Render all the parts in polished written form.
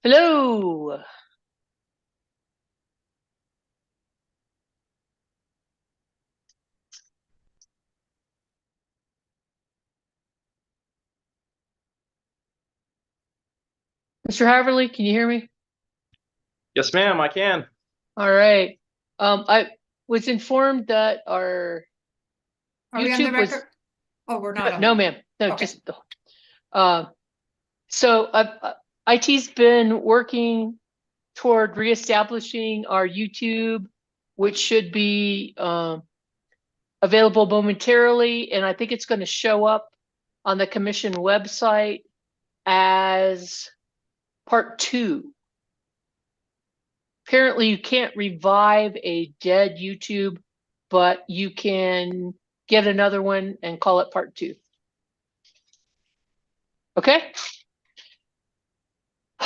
Hello. Mr. Haverly, can you hear me? Yes, ma'am, I can. All right. I was informed that our Are we on the YouTube was record? Oh, we're not on. no, ma'am. No, Okay. just so IT's been working toward reestablishing our YouTube, which should be available momentarily, and I think it's going to show up on the commission website as part 2. Apparently you can't revive a dead YouTube, but you can get another one and call it part 2. Okay?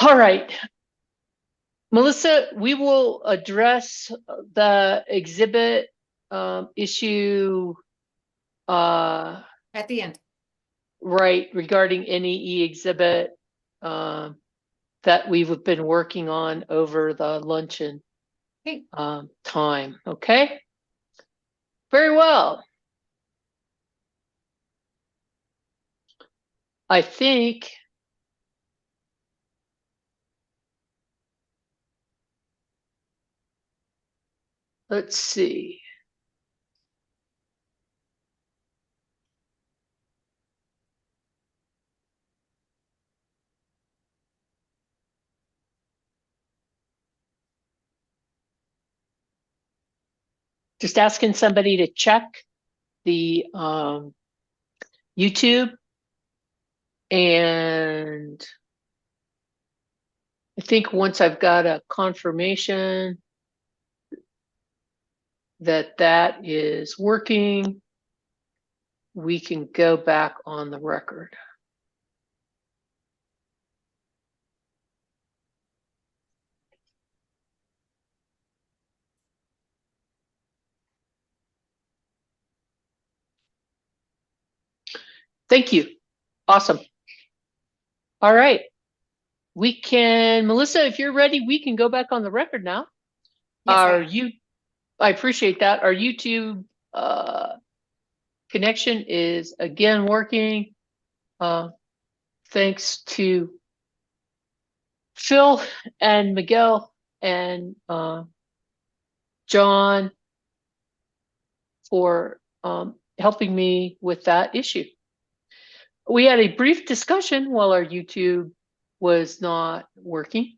All right. Melissa, we will address the exhibit issue At the end. right regarding NEE exhibit that we've been working on over the luncheon time. Okay? Very well. I think let's see. Just asking somebody to check the YouTube, and I think once I've got a confirmation that that is working, we can go back on the record. Thank you. Awesome. All right. We can, Melissa, if you're ready, we can go back on the record now. Yes, I appreciate that. Our YouTube connection is again working. Thanks to Phil and Miguel and John for helping me with that issue. We had a brief discussion while our YouTube was not working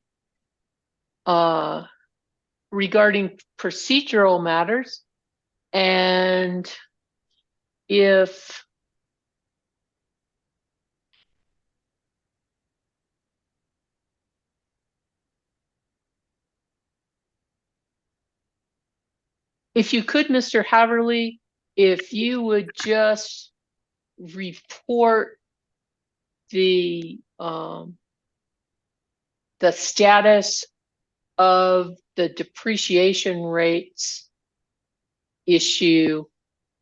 regarding procedural matters, and if you could, Mr. Haverly, if you would just report the status of the depreciation rates issue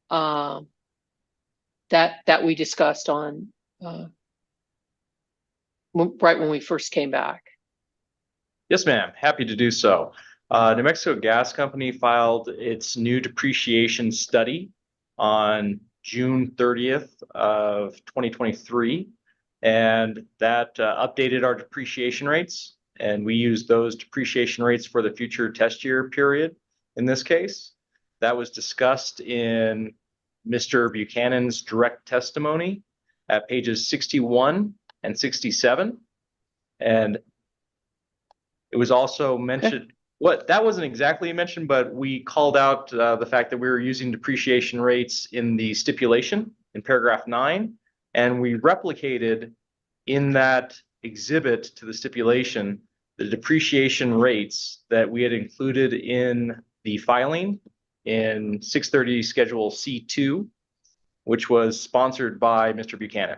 that we discussed on right when we first came back. Yes, ma'am. Happy to do so. New Mexico Gas Company filed its new depreciation study on June 30th of 2023, and that updated our depreciation rates, and we used those depreciation rates for the future test year period. In this case, that was discussed in Mr. Buchanan's direct testimony at pages 61 and 67, and it was also mentioned, that wasn't exactly mentioned, but we called out the fact that we were using depreciation rates in the stipulation in paragraph 9, and we replicated in that exhibit to the stipulation the depreciation rates that we had included in the filing in 630 Schedule C2, which was sponsored by Mr. Buchanan.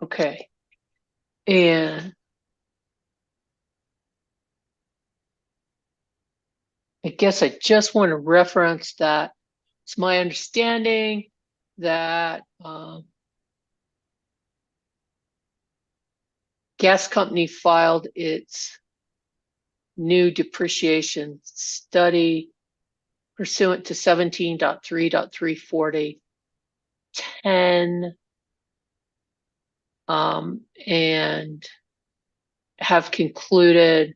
Okay. And I guess I just want to reference that it's my understanding that gas company filed its new depreciation study pursuant to 17.3.340 10 and have concluded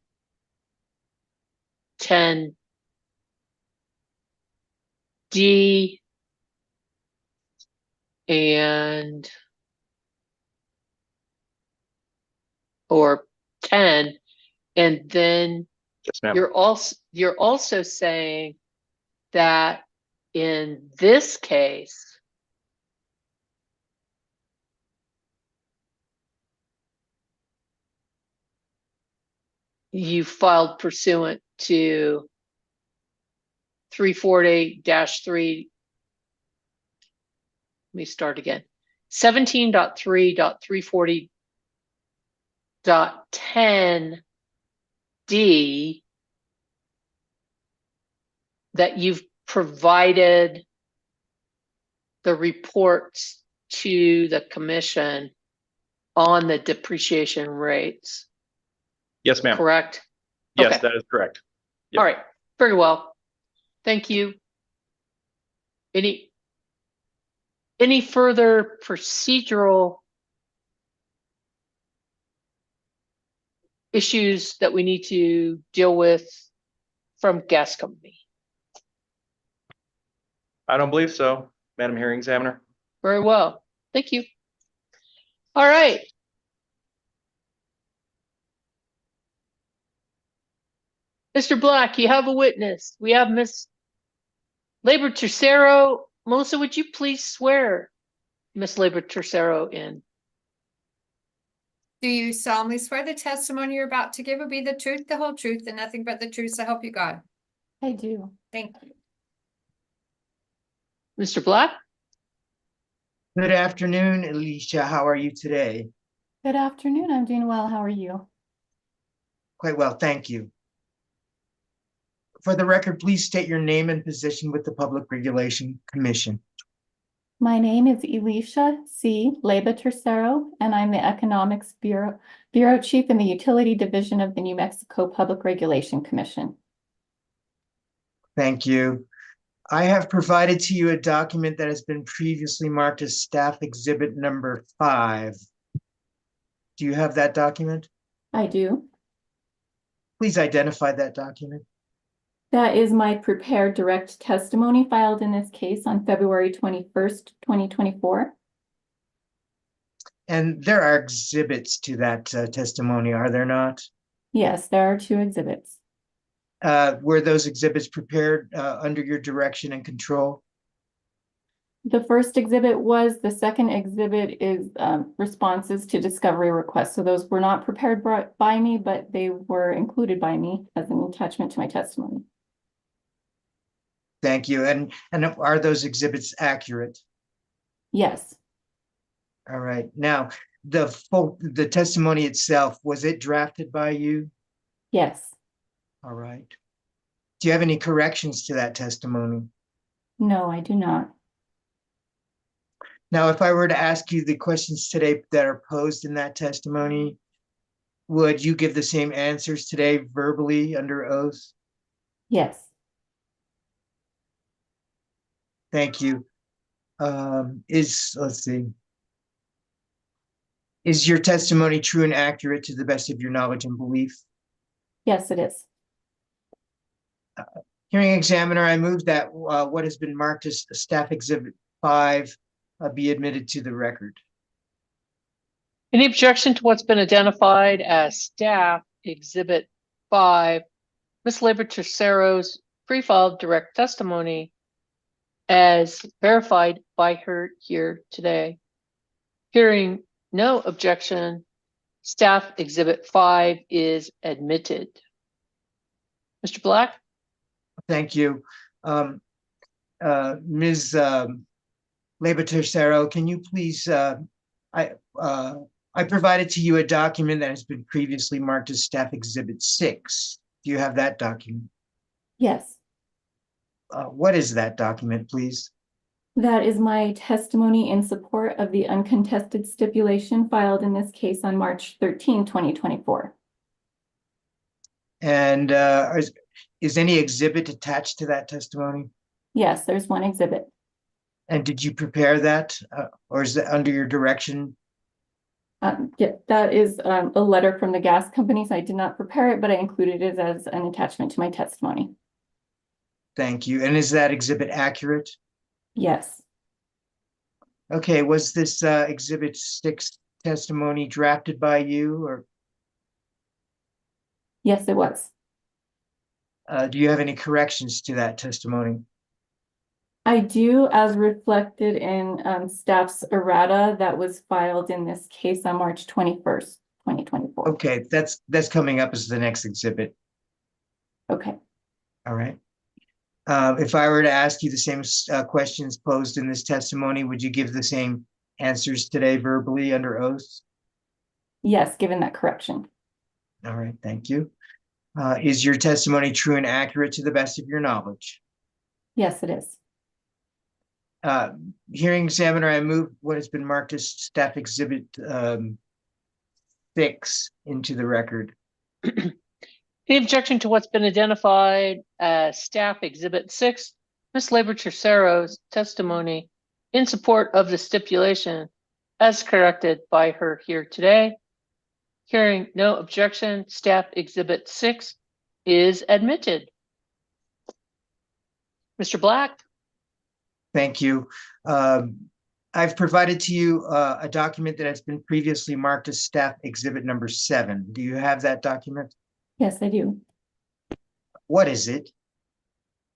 10D and or 10, and then Yes, ma'am. you're also saying that in this case, you filed pursuant to 340-3. Let me start again. 17.3.340.10D, that you've provided the reports to the commission on the depreciation rates, Yes, ma'am. correct? Yes, Okay. that is correct. Yep. All right, very well. Thank you. Any further procedural issues that we need to deal with from gas company? I don't believe so, Madam Hearing Examiner. Very well. Thank you. All right. Mr. Black, you have a witness. We have Miss Labor Tercero. Melissa, would you please swear Miss Labor Tercero in? Do you solemnly swear the testimony you're about to give will be the truth, the whole truth, and nothing but the truth, so help you God? I do. Thank you. Mr. Black? Good afternoon, Alicia. How are you today? Good afternoon. I'm doing well. How are you? Quite well, thank you. For the record, please state your name and position with the Public Regulation Commission. My name is Elisha C. Leyva Tercero, and I'm the Economics Bureau Chief in the Utility Division of the New Mexico Public Regulation Commission. Thank you. I have provided to you a document that has been previously marked as Staff Exhibit number 5. Do you have that document? I do. Please identify that document. That is my prepared direct testimony filed in this case on February 21st, 2024. And there are exhibits to that testimony, are there not? Yes, there are 2 exhibits. Were those exhibits prepared under your direction and control? The first exhibit was, the second exhibit is responses to discovery requests. So those were not prepared by me, but they were included by me as an attachment to my testimony. Thank you. And are those exhibits accurate? Yes. All right. Now, the testimony itself, was it drafted by you? Yes. All right. Do you have any corrections to that testimony? No, I do not. Now, if I were to ask you the questions today that are posed in that testimony, would you give the same answers today verbally under oath? Yes. Thank you. Let's see. Is your testimony true and accurate to the best of your knowledge and belief? Yes, it is. Hearing examiner, I move that what has been marked as Staff Exhibit 5 be admitted to the record. Any objection to what's been identified as Staff Exhibit 5, Ms. Labor Tercero's pre-filed direct testimony as verified by her here today? Hearing no objection, Staff Exhibit 5 is admitted. Mr. Black? Thank you. Ms. Leyva Tercero, can you please, I provided to you a document that has been previously marked as Staff Exhibit 6. Do you have that document? Yes. What is that document, please? That is my testimony in support of the uncontested stipulation filed in this case on March 13, 2024. And is any exhibit attached to that testimony? Yes, there's one exhibit. And did you prepare that, or is that under your direction? Yeah, that is a letter from the gas company, so I did not prepare it, but I included it as an attachment to my testimony. Thank you. And is that exhibit accurate? Yes, Okay, was this exhibit 6 testimony drafted by you, or yes, it was. do you have any corrections to that testimony? I do, as reflected in staff's errata that was filed in this case on March 21st, 2024. Okay, that's coming up as the next exhibit. Okay. All right. If I were to ask you the same questions posed in this testimony, would you give the same answers today verbally under oath? Yes, given that correction. All right, thank you. Is your testimony true and accurate to the best of your knowledge? Yes, it is. Hearing examiner, I move what has been marked as staff exhibit 6 into the record. Any objection to what's been identified as staff exhibit 6, Ms. Labor Tercero's testimony in support of the stipulation as corrected by her here today? Hearing no objection, staff exhibit 6 is admitted. Mr. Black? Thank you. I've provided to you a document that has been previously marked as staff exhibit number 7. Do you have that document? Yes, I do. What is it?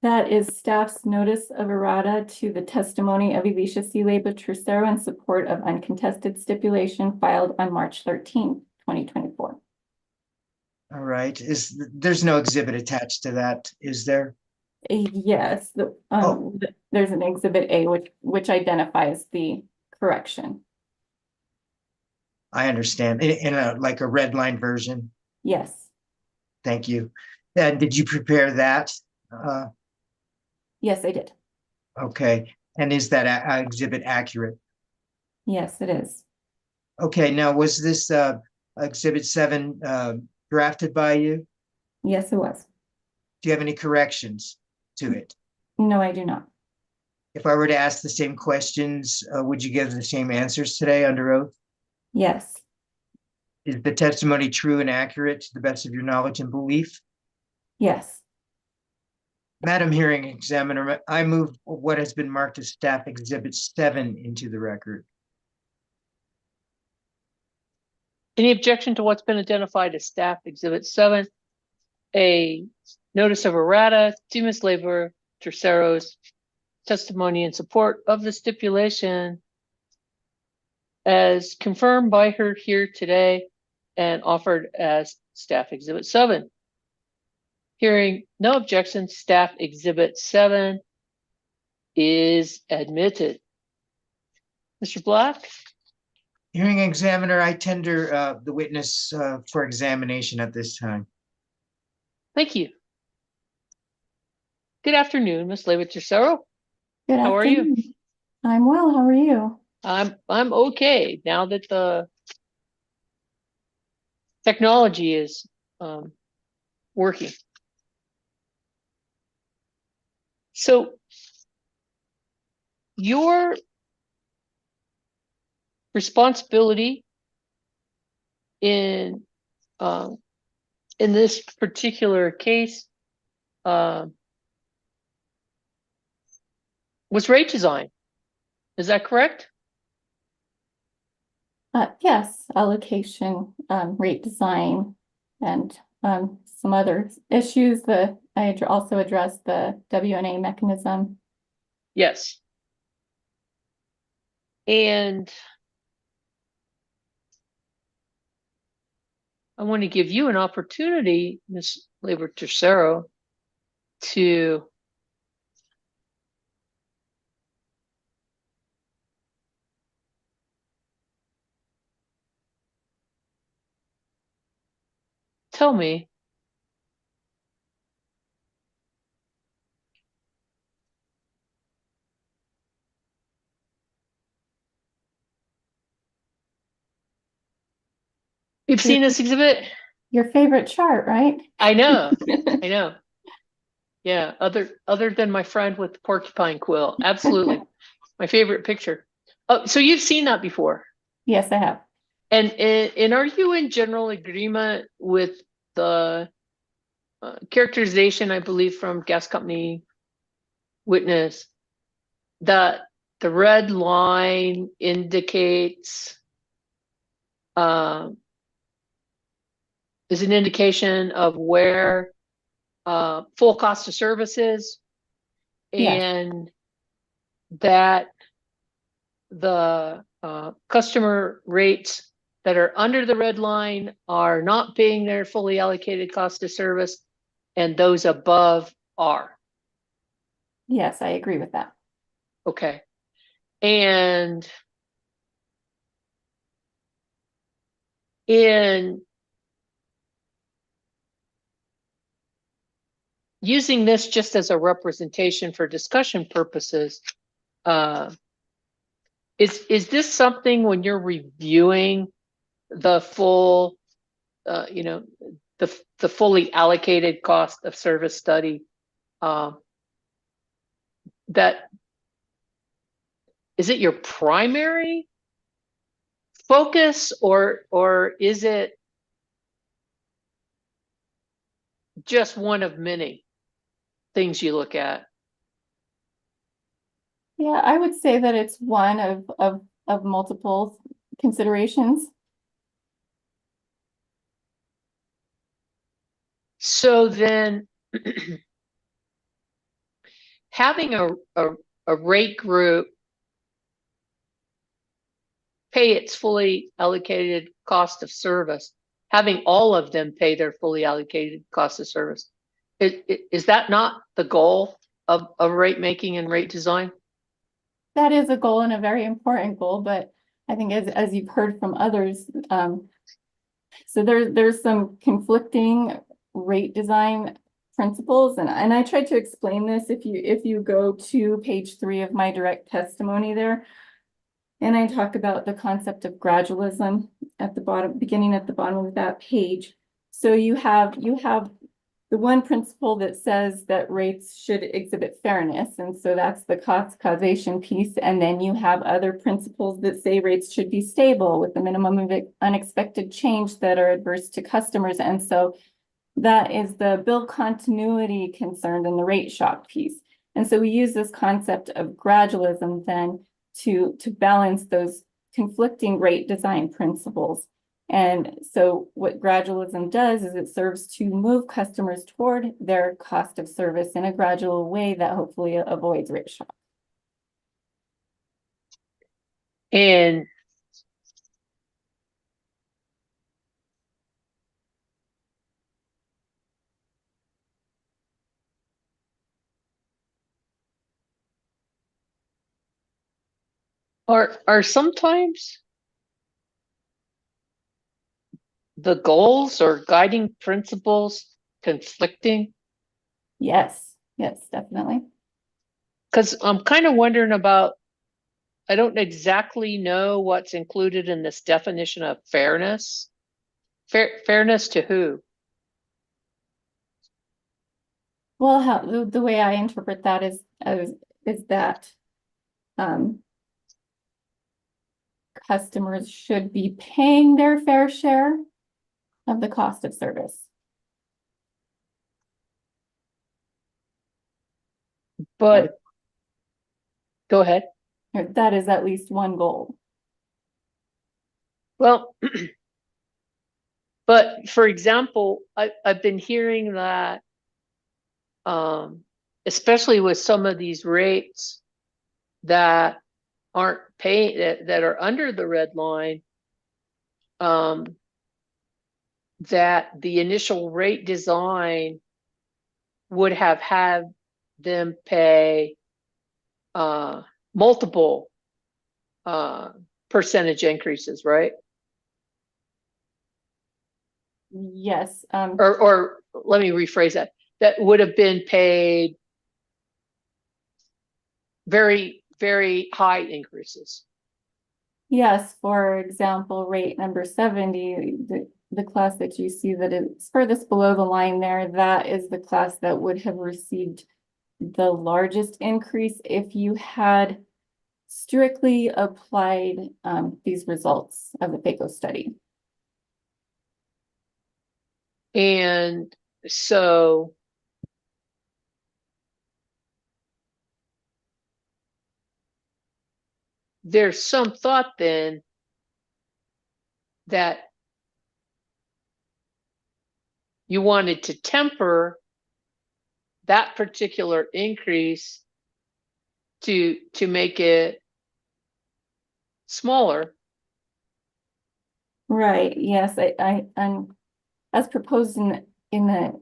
That is staff's notice of errata to the testimony of Alicia C. Leyba Tercero in support of uncontested stipulation filed on March 13, 2024. All right. There's no exhibit attached to that, is there? Yes, Oh. there's an exhibit A which identifies the correction. I understand. In a like a red line version. Yes, Thank you. And did you prepare that? yes, I did. Okay. And is that exhibit accurate? Yes, it is. Okay. Now, was this exhibit 7 drafted by you? Yes, it was. Do you have any corrections to it? No, I do not. If I were to ask the same questions, would you give the same answers today under oath? Yes, Is the testimony true and accurate to the best of your knowledge and belief? yes. Madam Hearing Examiner, I move what has been marked as staff exhibit 7 into the record. Any objection to what's been identified as staff exhibit 7? A notice of errata to Ms. Labor Tercero's testimony in support of the stipulation as confirmed by her here today and offered as staff exhibit 7. Hearing no objection, staff exhibit 7 is admitted. Mr. Black? Hearing Examiner, I tender the witness for examination at this time. Thank you. Good afternoon, Ms. Labor Tercero. Good How are you? afternoon. I'm well. How are you? I'm okay now that the technology is working. So your responsibility in this particular case was rate design. Is that correct? Yes, allocation, rate design, and some other issues that I also addressed the WNA mechanism. Yes. And I want to give you an opportunity, Ms. Labor Tercero, to tell me You've seen this exhibit? Your favorite chart, right? I know, I know. Yeah, other than my friend with the porcupine quill, absolutely. My favorite picture. Oh, so you've seen that before. Yes, I have. And are you in general agreement with the characterization, I believe, from gas company witness that the red line indicates is an indication of where full cost of service is, Yes. and that the customer rates that are under the red line are not paying their fully allocated cost of service, and those above are. Yes, I agree with that. Okay. And in using this just as a representation for discussion purposes, is this something when you're reviewing the full, the fully allocated cost of service study, that is it your primary focus, or is it just one of many things you look at? Yeah, I would say that it's one of multiple considerations. So then having a rate group pay its fully allocated cost of service, having all of them pay their fully allocated cost of service, is that not the goal of rate making and rate design? That is a goal and a very important goal, but I think as you've heard from others, so there's some conflicting rate design principles, and I tried to explain this if you go to page 3 of my direct testimony there, and I talk about the concept of gradualism at the bottom, beginning at the bottom of that page. So you have the one principle that says that rates should exhibit fairness, and so that's the cost causation piece. And then you have other principles that say rates should be stable with the minimum of unexpected change that are adverse to customers. And so that is the bill continuity concern and the rate shock piece. And so we use this concept of gradualism then to balance those conflicting rate design principles. And so what gradualism does is it serves to move customers toward their cost of service in a gradual way that hopefully avoids rate shock. And are sometimes the goals or guiding principles conflicting? Yes, definitely. Because I'm kind of wondering about, I don't exactly know what's included in this definition of fairness. Fairness to who? Well, how the way I interpret that is that customers should be paying their fair share of the cost of service. But go ahead. That is at least one goal. Well, but for example, I've been hearing that, especially with some of these rates that aren't paying, that are under the red line, that the initial rate design would have had them pay multiple percentage increases, right? Yes. Or let me rephrase that. That would have been paid very, very high increases. Yes, for example, rate number 70, the class that you see that is furthest below the line there, that is the class that would have received the largest increase if you had strictly applied these results of the FACO study. And so there's some thought then that you wanted to temper that particular increase to make it smaller. Right, yes, I'm as proposed in the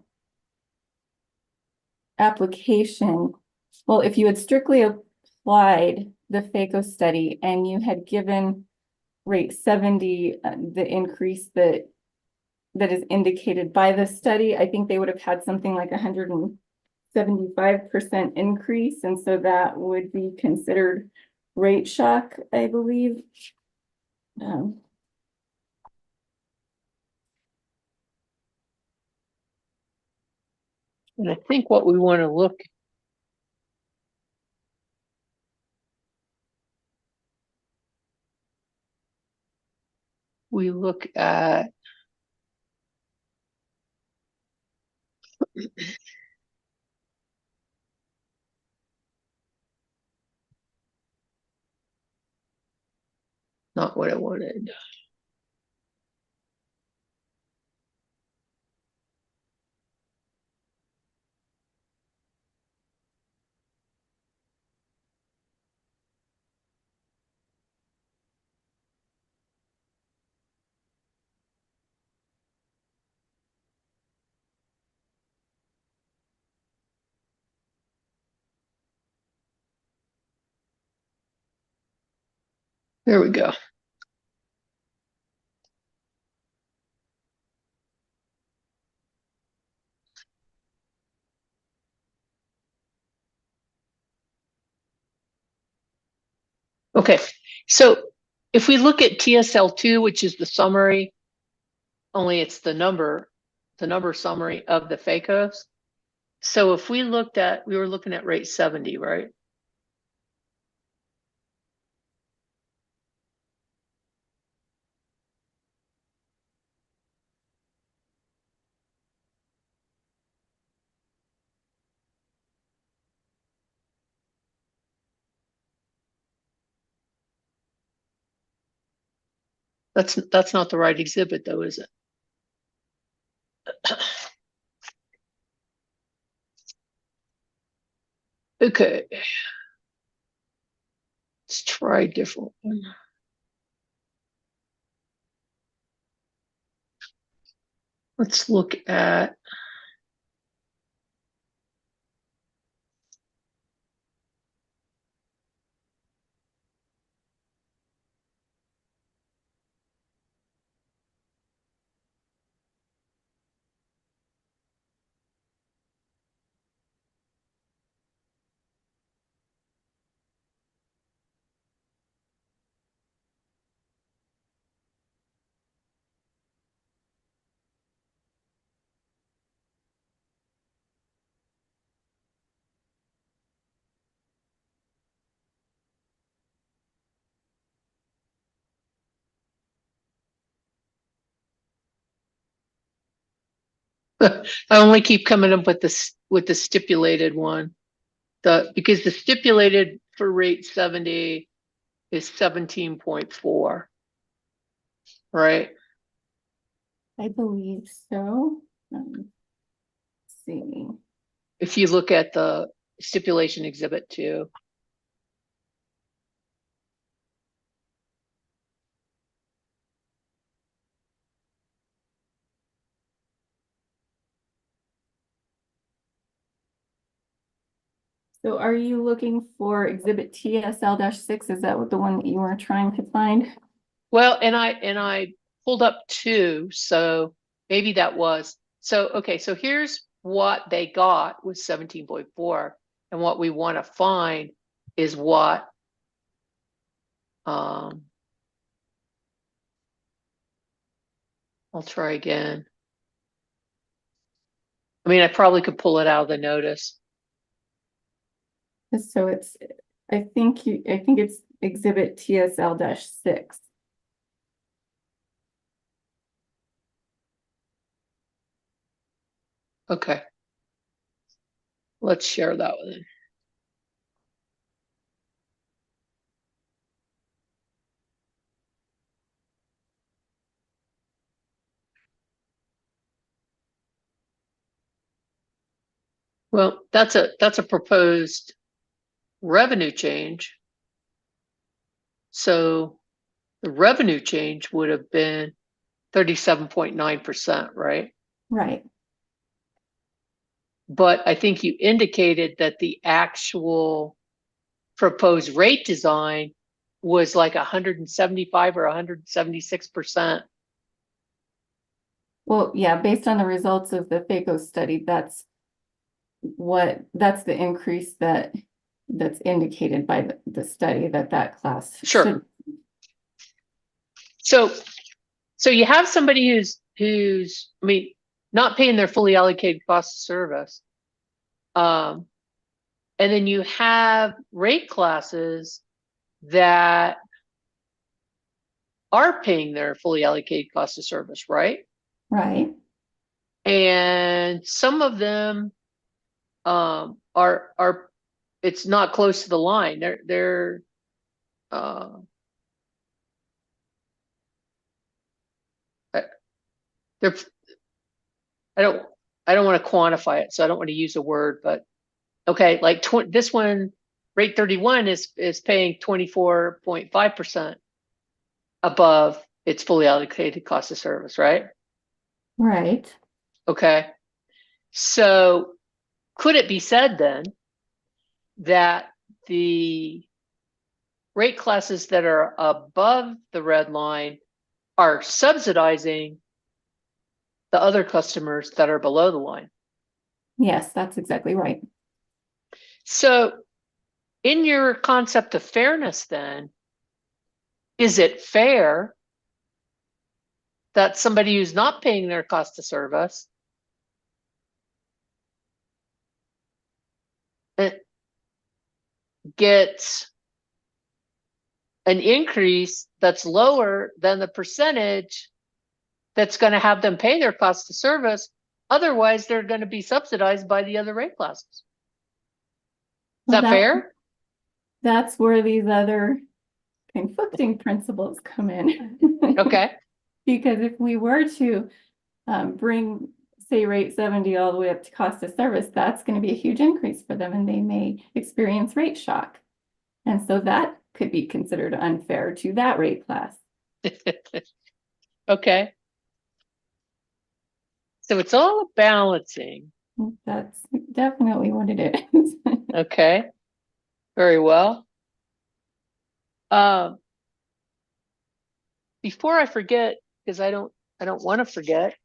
application. Well, if you had strictly applied the FACO study and you had given rate 70 the increase that is indicated by the study, I think they would have had something like 175% increase, and so that would be considered rate shock, I believe. And I think what we want to look at not what I wanted. There we go. Okay, so if we look at TSL2, which is the summary, only it's the number summary of the FACOs. So if we were looking at rate 70, right? That's not the right exhibit though, is it? Okay. Let's try a different one. Let's look at I only keep coming up with the stipulated one. Because the stipulated for rate 70 is 17.4, right? I believe so. Let's see. If you look at the stipulation exhibit 2. So are you looking for exhibit TSL-6? Is that what the one that you were trying to find? Well, and I pulled up 2, so maybe that was. So, okay, so here's what they got with 17.4, and what we want to find is what I'll try again. I mean, I probably could pull it out of the notice. So it's, I think it's exhibit TSL-6. Okay. Let's share that with him. Well, that's a proposed revenue change. So the revenue change would have been 37.9%, right? Right. But I think you indicated that the actual proposed rate design was like 175 or 176%. Well, yeah, based on the results of the FACO study, that's the increase that's indicated by the study that class Sure. should. So you have somebody who's I mean, not paying their fully allocated cost of service. And then you have rate classes that are paying their fully allocated cost of service, right? Right. And some of them are it's not close to the line. They're they're I don't want to quantify it, so I don't want to use a word, but okay, like this one, rate 31 is paying 24.5% above its fully allocated cost of service, right? Right. Okay. So could it be said then that the rate classes that are above the red line are subsidizing the other customers that are below the line? Yes, that's exactly right. So in your concept of fairness, then, is it fair that somebody who's not paying their cost of service gets an increase that's lower than the percentage that's going to have them pay their cost of service? Otherwise, they're going to be subsidized by the other rate classes. Is Well, that fair? That's where these other conflicting principles come in. Okay. Because if we were to bring, say, rate 70 all the way up to cost of service, that's going to be a huge increase for them and they may experience rate shock. And so that could be considered unfair to that rate class. Okay. So it's all a balancing. That's definitely what it is. Okay. Very well. Before I forget, because I don't want to forget.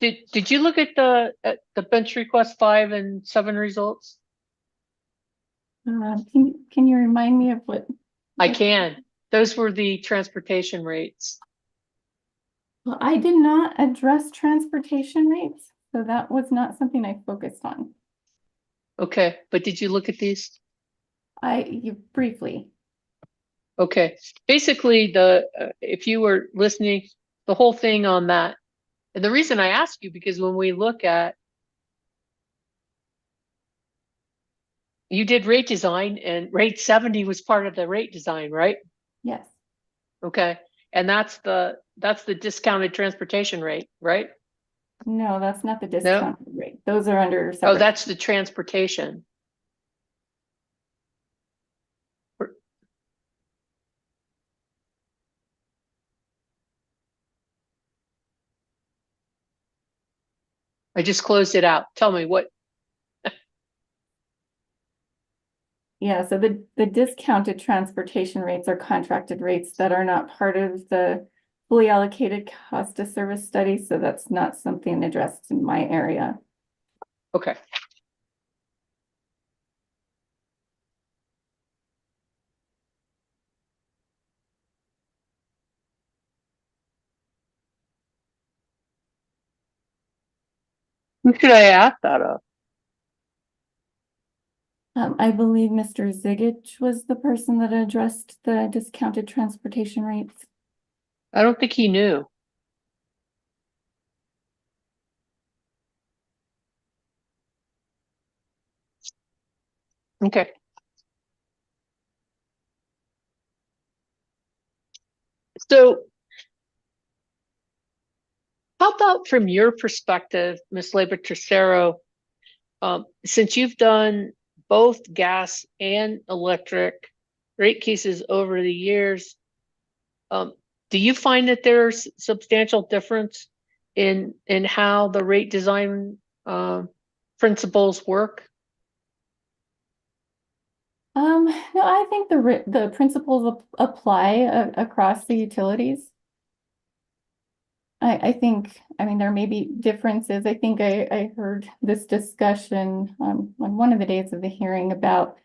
Did you look at the bench request 5 and 7 results? Can you remind me of what? I can. Those were the transportation rates. Well, I did not address transportation rates, so that was not something I focused on. Okay, but did you look at these? You briefly. Okay, basically if you were listening, the whole thing on that, and the reason I ask you, because when we look at, you did rate design and rate 70 was part of the rate design, right? Yes. Okay, and that's the discounted transportation rate, right? No, that's not the discount rate. Those are under Oh, separate. that's the transportation. I just closed it out. Tell me what. Yeah, so the discounted transportation rates are contracted rates that are not part of the fully allocated cost of service study. So that's not something addressed in my area. Okay. Who should I ask that of? I believe Mr. Zigich was the person that addressed the discounted transportation rates. I don't think he knew. Okay. So how about from your perspective, Ms. Labor Tercero, since you've done both gas and electric rate cases over the years, do you find that there's substantial difference in how the rate design principles work? No, I think the principles apply across the utilities. I think, I mean, there may be differences. I think I heard this discussion on one of the days of the hearing about,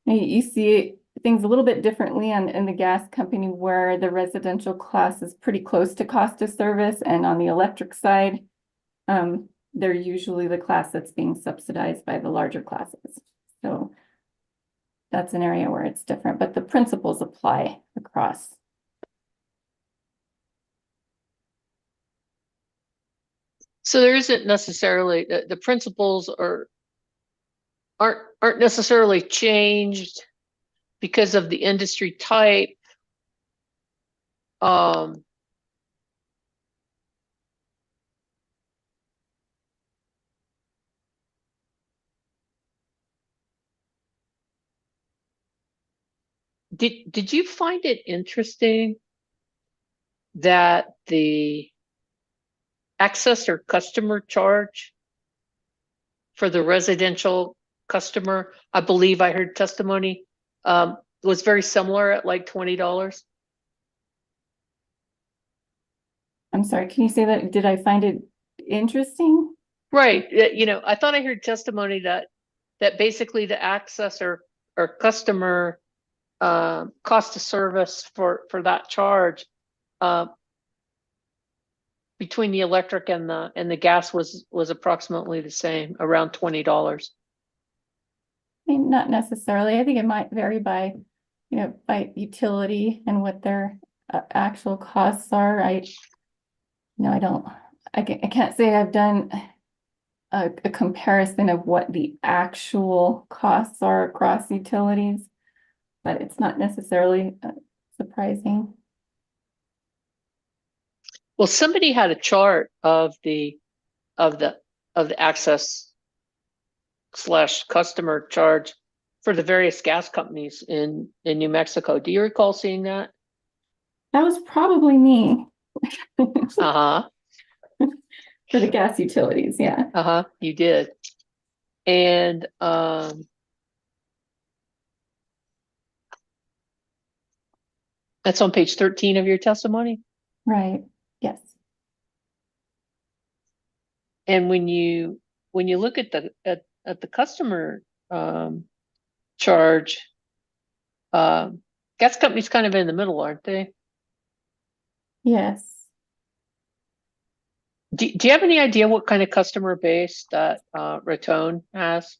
you see things a little bit differently in the gas company where the residential class is pretty close to cost of service, and on the electric side, they're usually the class that's being subsidized by the larger classes. So that's an area where it's different, but the principles apply across. So there isn't necessarily the principles aren't necessarily changed because of the industry type. Did you find it interesting that the access or customer charge for the residential customer, I believe I heard testimony, was very similar at like $20? I'm sorry, can you say that? Did I find it interesting? Right. I thought I heard testimony that basically the access or customer cost of service for that charge between the electric and the gas was approximately the same, around $20. I mean, not necessarily. I think it might vary by, by utility and what their actual costs are. I can't say I've done a comparison of what the actual costs are across utilities, but it's not necessarily surprising. Well, somebody had a chart of the access / customer charge for the various gas companies in New Mexico. Do you recall seeing that? That was probably me. Uh-huh. For the gas utilities, yeah. Uh-huh, you did. And that's on page 13 of your testimony. Right. Yes. And when you look at the customer charge, gas companies kind of in the middle, aren't they? Yes. Do you have any idea what kind of customer base that Raton has?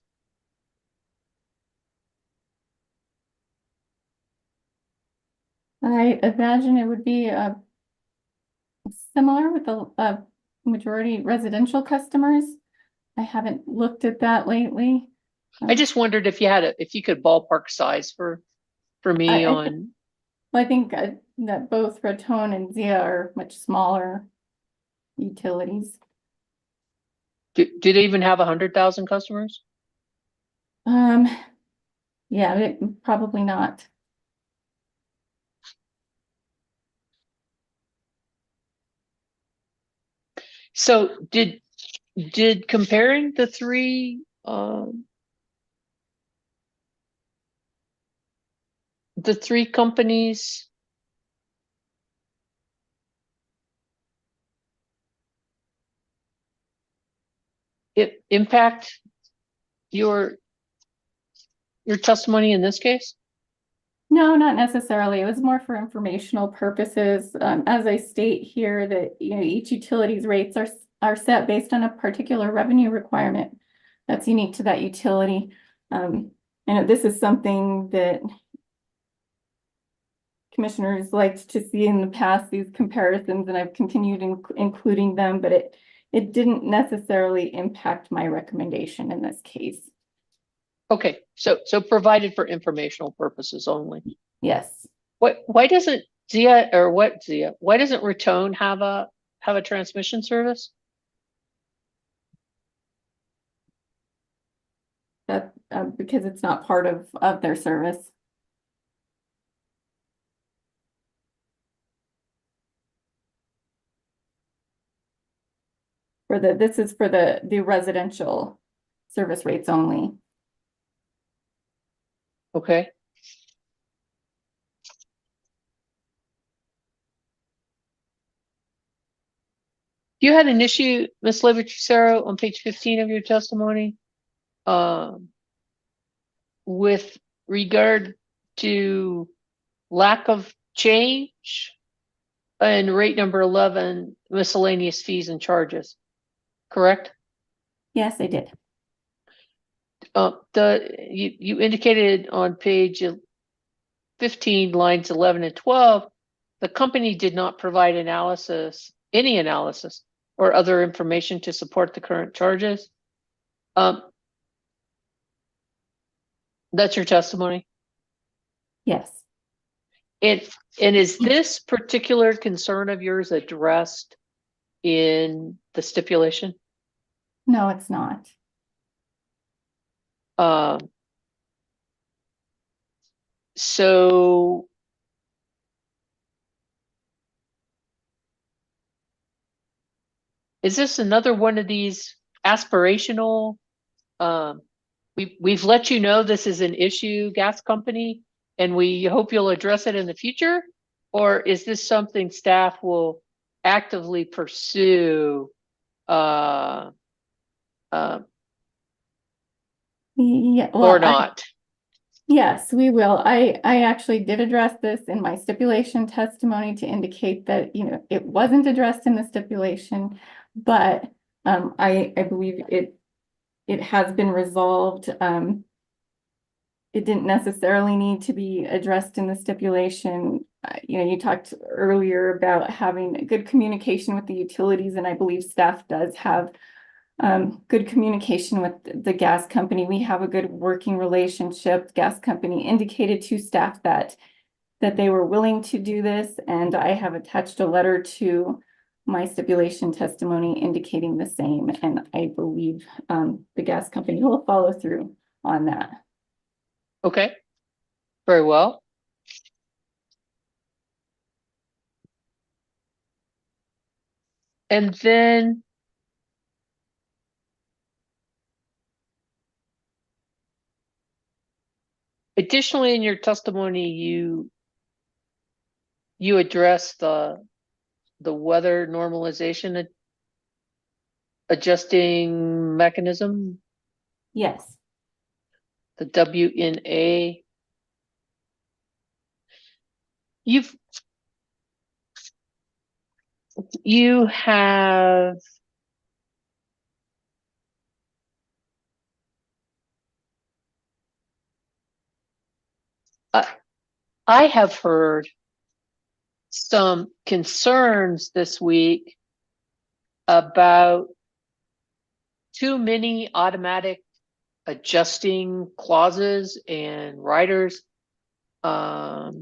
I imagine it would be similar with the majority residential customers. I haven't looked at that lately. I just wondered if you could ballpark size for me on. I think that both Raton and Zia are much smaller utilities. Do they even have 100,000 customers? Yeah, probably not. So did comparing the three companies impact your testimony in this case? No, not necessarily. It was more for informational purposes. As I state here that, each utility's rates are set based on a particular revenue requirement that's unique to that utility. And this is something that commissioners liked to see in the past, these comparisons, and I've continued including them, but it didn't necessarily impact my recommendation in this case. Okay, so provided for informational purposes only. Yes. Why doesn't why doesn't Raton have a transmission service? That because it's not part of their service. This is for the residential service rates only. Okay. You had an issue, Ms. Liberty on page 15 of your testimony, with regard to lack of change in rate number 11, miscellaneous fees and charges, correct? Yes, I did. You indicated on page 15, lines 11 and 12, the company did not provide any analysis or other information to support the current charges. That's your testimony? Yes. And is this particular concern of yours addressed in the stipulation? No, it's not. So is this another one of these aspirational, we've let you know this is an issue, gas company, and we hope you'll address it in the future? Or is this something staff will actively pursue? Yeah, Or not? Yes, we will. I actually did address this in my stipulation testimony to indicate that, it wasn't addressed in the stipulation, but I believe it has been resolved. It didn't necessarily need to be addressed in the stipulation. You talked earlier about having good communication with the utilities, and I believe staff does have good communication with the gas company. We have a good working relationship. The gas company indicated to staff that they were willing to do this, and I have attached a letter to my stipulation testimony indicating the same, and I believe the gas company will follow through on that. Okay, very well. And then additionally, in your testimony, you address the weather normalization adjusting mechanism, Yes. the WNA. You have I have heard some concerns this week about too many automatic adjusting clauses and riders that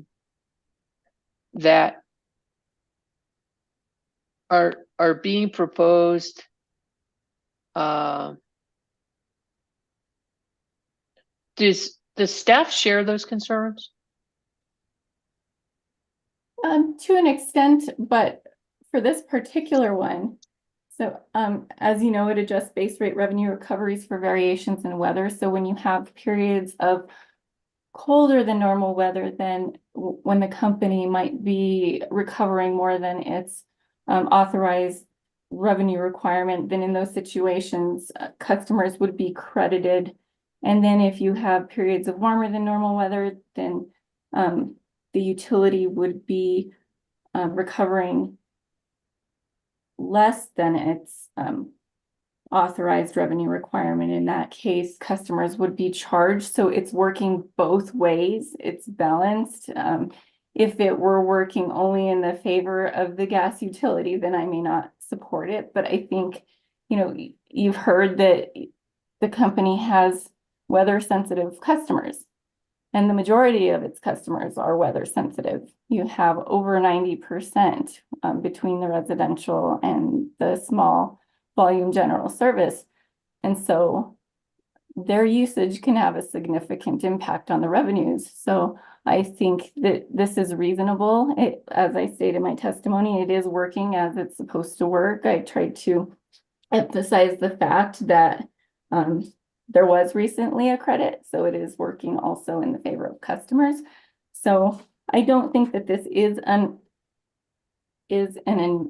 are being proposed. Does the staff share those concerns? To an extent, but for this particular one, so as you know, it adjusts base rate revenue recoveries for variations in weather. So when you have periods of colder than normal weather, then when the company might be recovering more than its authorized revenue requirement, then in those situations, customers would be credited. And then if you have periods of warmer than normal weather, then the utility would be recovering less than its authorized revenue requirement, in that case, customers would be charged. So it's working both ways. It's balanced. If it were working only in the favor of the gas utility, then I may not support it. But I think, you've heard that the company has weather sensitive customers, and the majority of its customers are weather sensitive. You have over 90% between the residential and the small volume general service. And so their usage can have a significant impact on the revenues. So I think that this is reasonable. As I stated in my testimony, it is working as it's supposed to work. I tried to emphasize the fact that there was recently a credit, so it is working also in the favor of customers. So I don't think that this is an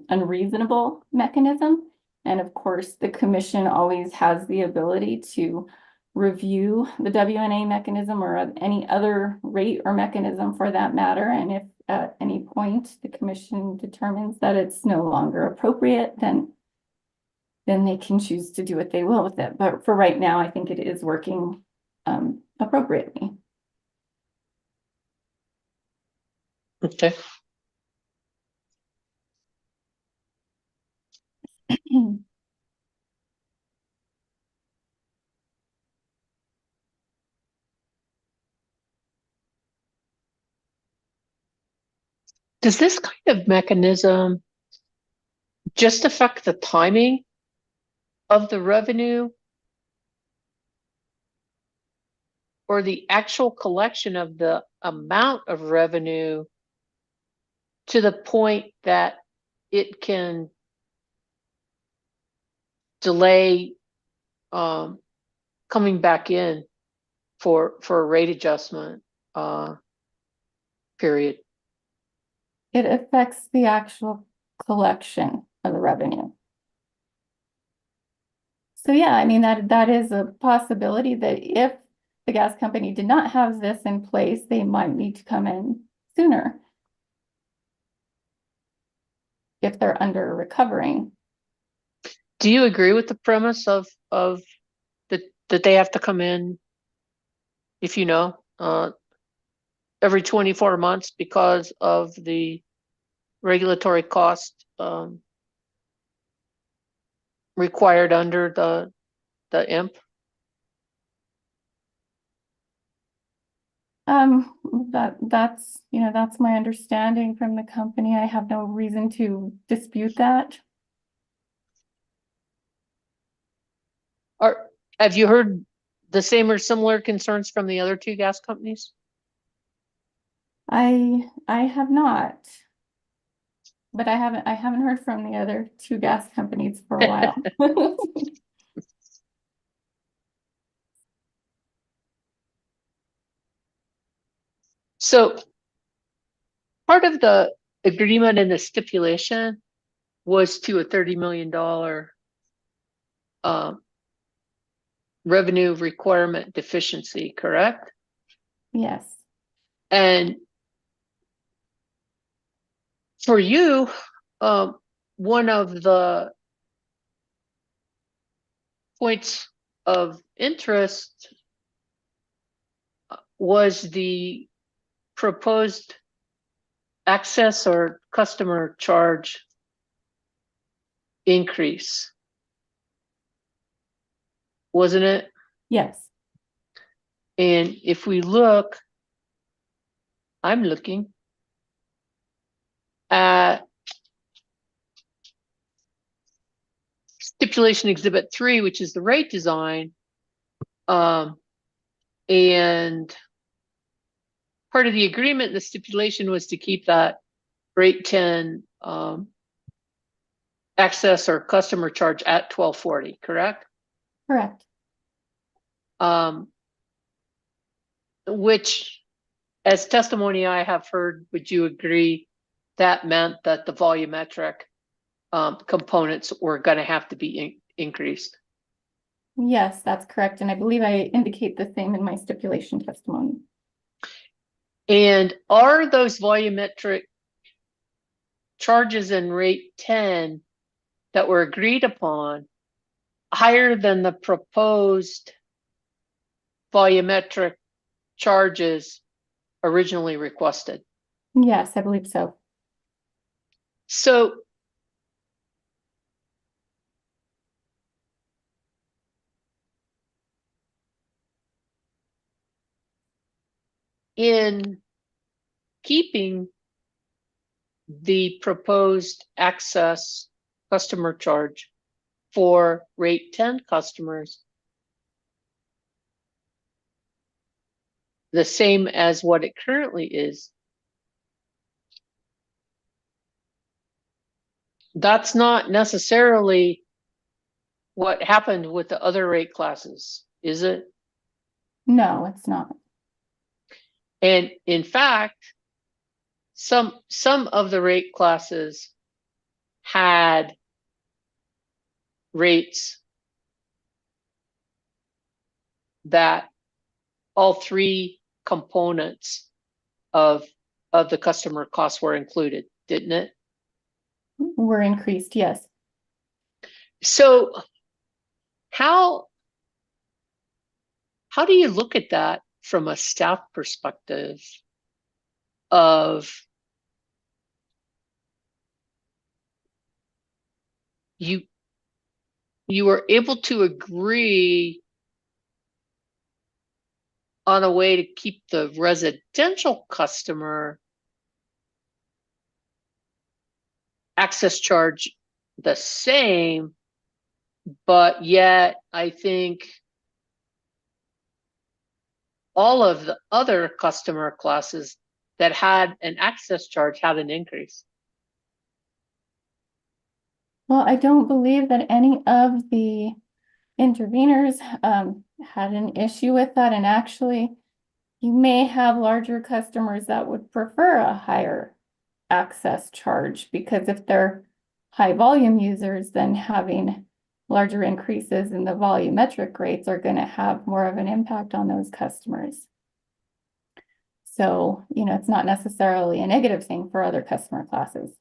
unreasonable mechanism. And of course, the commission always has the ability to review the WNA mechanism or any other rate or mechanism for that matter. And if at any point the commission determines that it's no longer appropriate, then they can choose to do what they will with it. But for right now, I think it is working appropriately. Okay. Does this kind of mechanism just affect the timing of the revenue or the actual collection of the amount of revenue to the point that it can delay coming back in for a rate adjustment period? It affects the actual collection of the revenue. So yeah, I mean, that is a possibility that if the gas company did not have this in place, they might need to come in sooner if they're under recovering. Do you agree with the premise of that they have to come in, if every 24 months because of the regulatory cost required under the IMP? That's my understanding from the company. I have no reason to dispute that. Have you heard the same or similar concerns from the other two gas companies? I have not, but I haven't heard from the other two gas companies for a while. So part of the agreement and the stipulation was to a $30 million revenue requirement deficiency, correct? Yes. And for you, one of the points of interest was the proposed access or customer charge increase, wasn't it? Yes. And if we look, I'm looking at stipulation exhibit 3, which is the rate design. And part of the agreement, the stipulation was to keep that rate 10 access or customer charge at $12.40, correct? Correct. Which, as testimony I have heard, would you agree that meant that the volumetric components were going to have to be increased? Yes, that's correct. And I believe I indicate the same in my stipulation testimony. And are those volumetric charges in rate 10 that were agreed upon higher than the proposed volumetric charges originally requested? Yes, I believe so. So in keeping the proposed access customer charge for rate 10 customers the same as what it currently is, that's not necessarily what happened with the other rate classes, is it? No, it's not. And in fact, some of the rate classes had rates that all three components of the customer costs were included, didn't it? Were increased, yes. So how do you look at that from a staff perspective of you were able to agree on a way to keep the residential customer access charge the same, but yet I think all of the other customer classes that had an access charge had an increase. Well, I don't believe that any of the interveners had an issue with that. And actually, you may have larger customers that would prefer a higher access charge, because if they're high volume users, then having larger increases in the volumetric rates are going to have more of an impact on those customers. So, it's not necessarily a negative thing for other customer classes.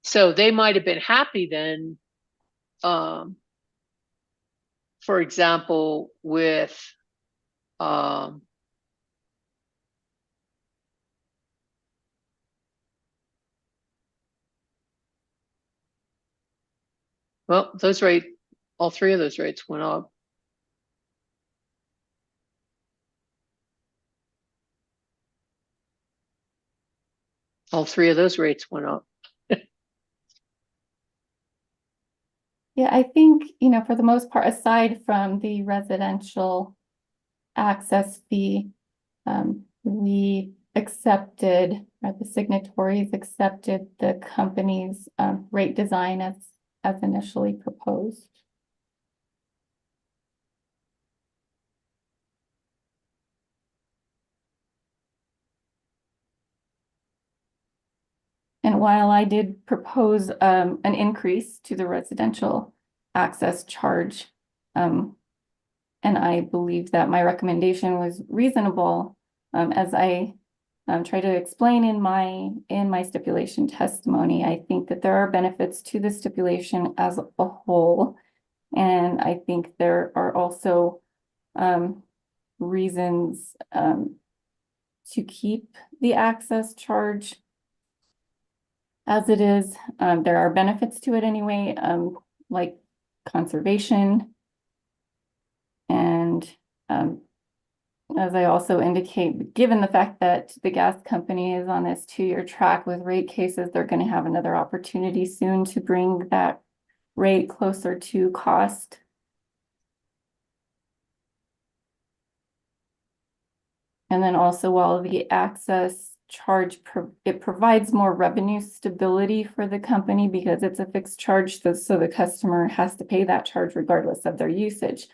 So they might have been happy then, for example, with well, those rates, all three of those rates went up. All three of those rates went up. Yeah, I think, for the most part, aside from the residential access fee, we accepted, or the signatories accepted the company's rate design as initially proposed. And while I did propose an increase to the residential access charge, and I believe that my recommendation was reasonable, as I try to explain in my stipulation testimony, I think that there are benefits to the stipulation as a whole. And I think there are also reasons to keep the access charge as it is. There are benefits to it anyway, like conservation. And as I also indicate, given the fact that the gas company is on this 2-year track with rate cases, they're going to have another opportunity soon to bring that rate closer to cost. And then also, while the access charge, it provides more revenue stability for the company because it's a fixed charge, so the customer has to pay that charge regardless of their usage.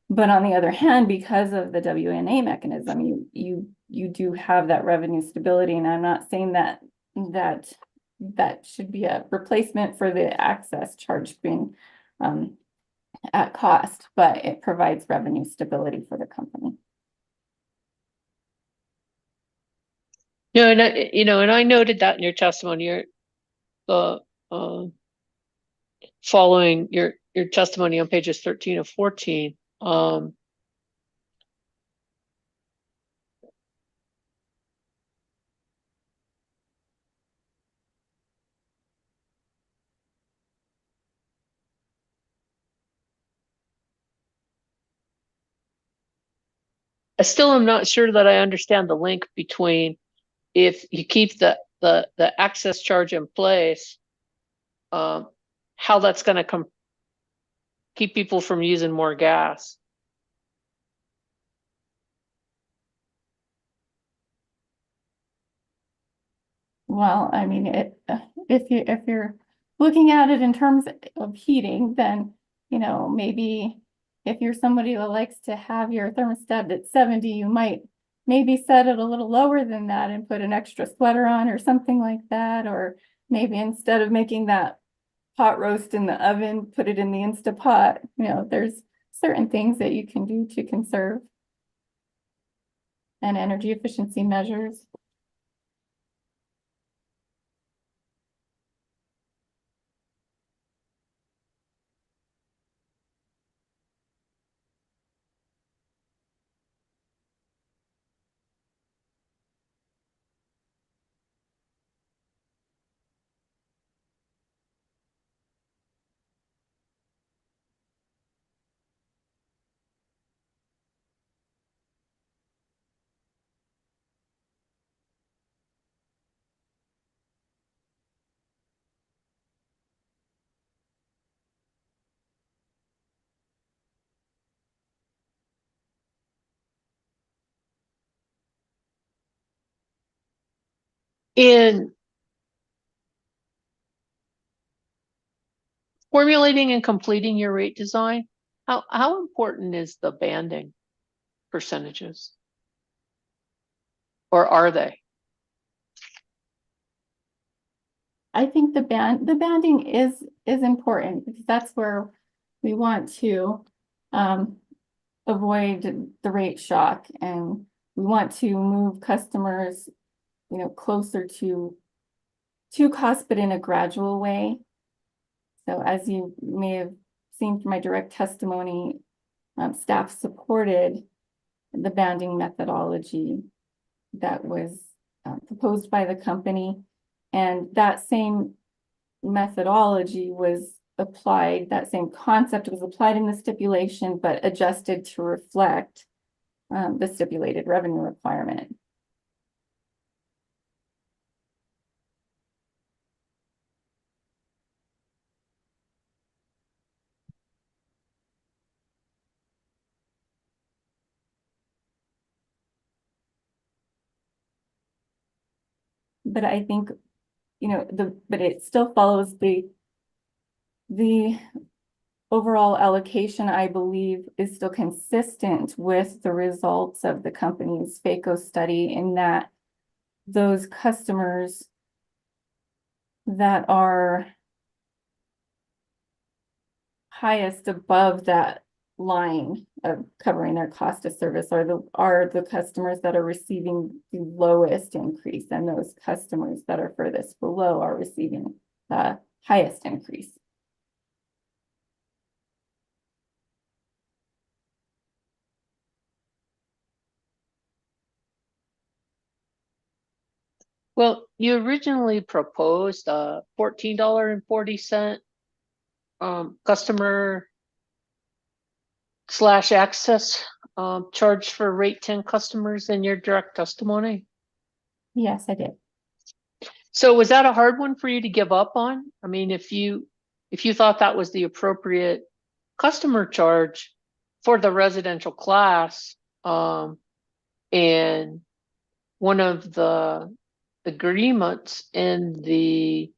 But on the other hand, because of the WNA mechanism, you do have that revenue stability. And I'm not saying that should be a replacement for the access charge being at cost, but it provides revenue stability for the company. And I noted that in your testimony, the following your testimony on pages 13 and 14. I still am not sure that I understand the link between if you keep the access charge in place, how that's going to keep people from using more gas. Well, I mean, if you're looking at it in terms of heating, then, you know, maybe if you're somebody that likes to have your thermostat at 70, you might maybe set it a little lower than that and put an extra sweater on or something like that. Or maybe instead of making that pot roast in the oven, put it in the Instapot. You know, there's certain things that you can do to conserve, and energy efficiency measures. In formulating and completing your rate design, how important is the banding percentages? Or are they? I think the banding is important because that's where we want to avoid the rate shock, and we want to move customers, you know, closer to cost, but in a gradual way. So as you may have seen from my direct testimony, staff supported the banding methodology that was proposed by the company. And that same methodology was applied, that same concept was applied in the stipulation, but adjusted to reflect the stipulated revenue requirement. But I think, you know, but it still follows the overall allocation, I believe, is still consistent with the results of the company's FACO study, in that those customers that are highest above that line of covering their cost of service are the customers that are receiving the lowest increase, and those customers that are furthest below are receiving the highest increase. Well, you originally proposed a $14.40 customer / access charge for rate 10 customers in your direct testimony. Yes, I did. So was that a hard one for you to give up on? I mean, if you thought that was the appropriate customer charge for the residential class, and one of the agreements in the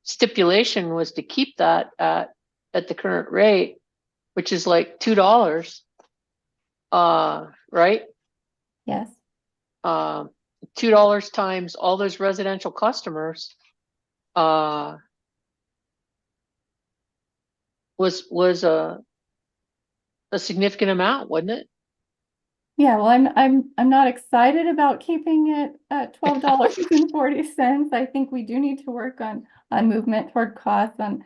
stipulation was to keep that at the current rate, which is like $2, right? Yes. $2 times all those residential customers was a significant amount, wasn't it? Yeah, well, I'm not excited about keeping it at $12.40. I think we do need to work on on movement toward costs. I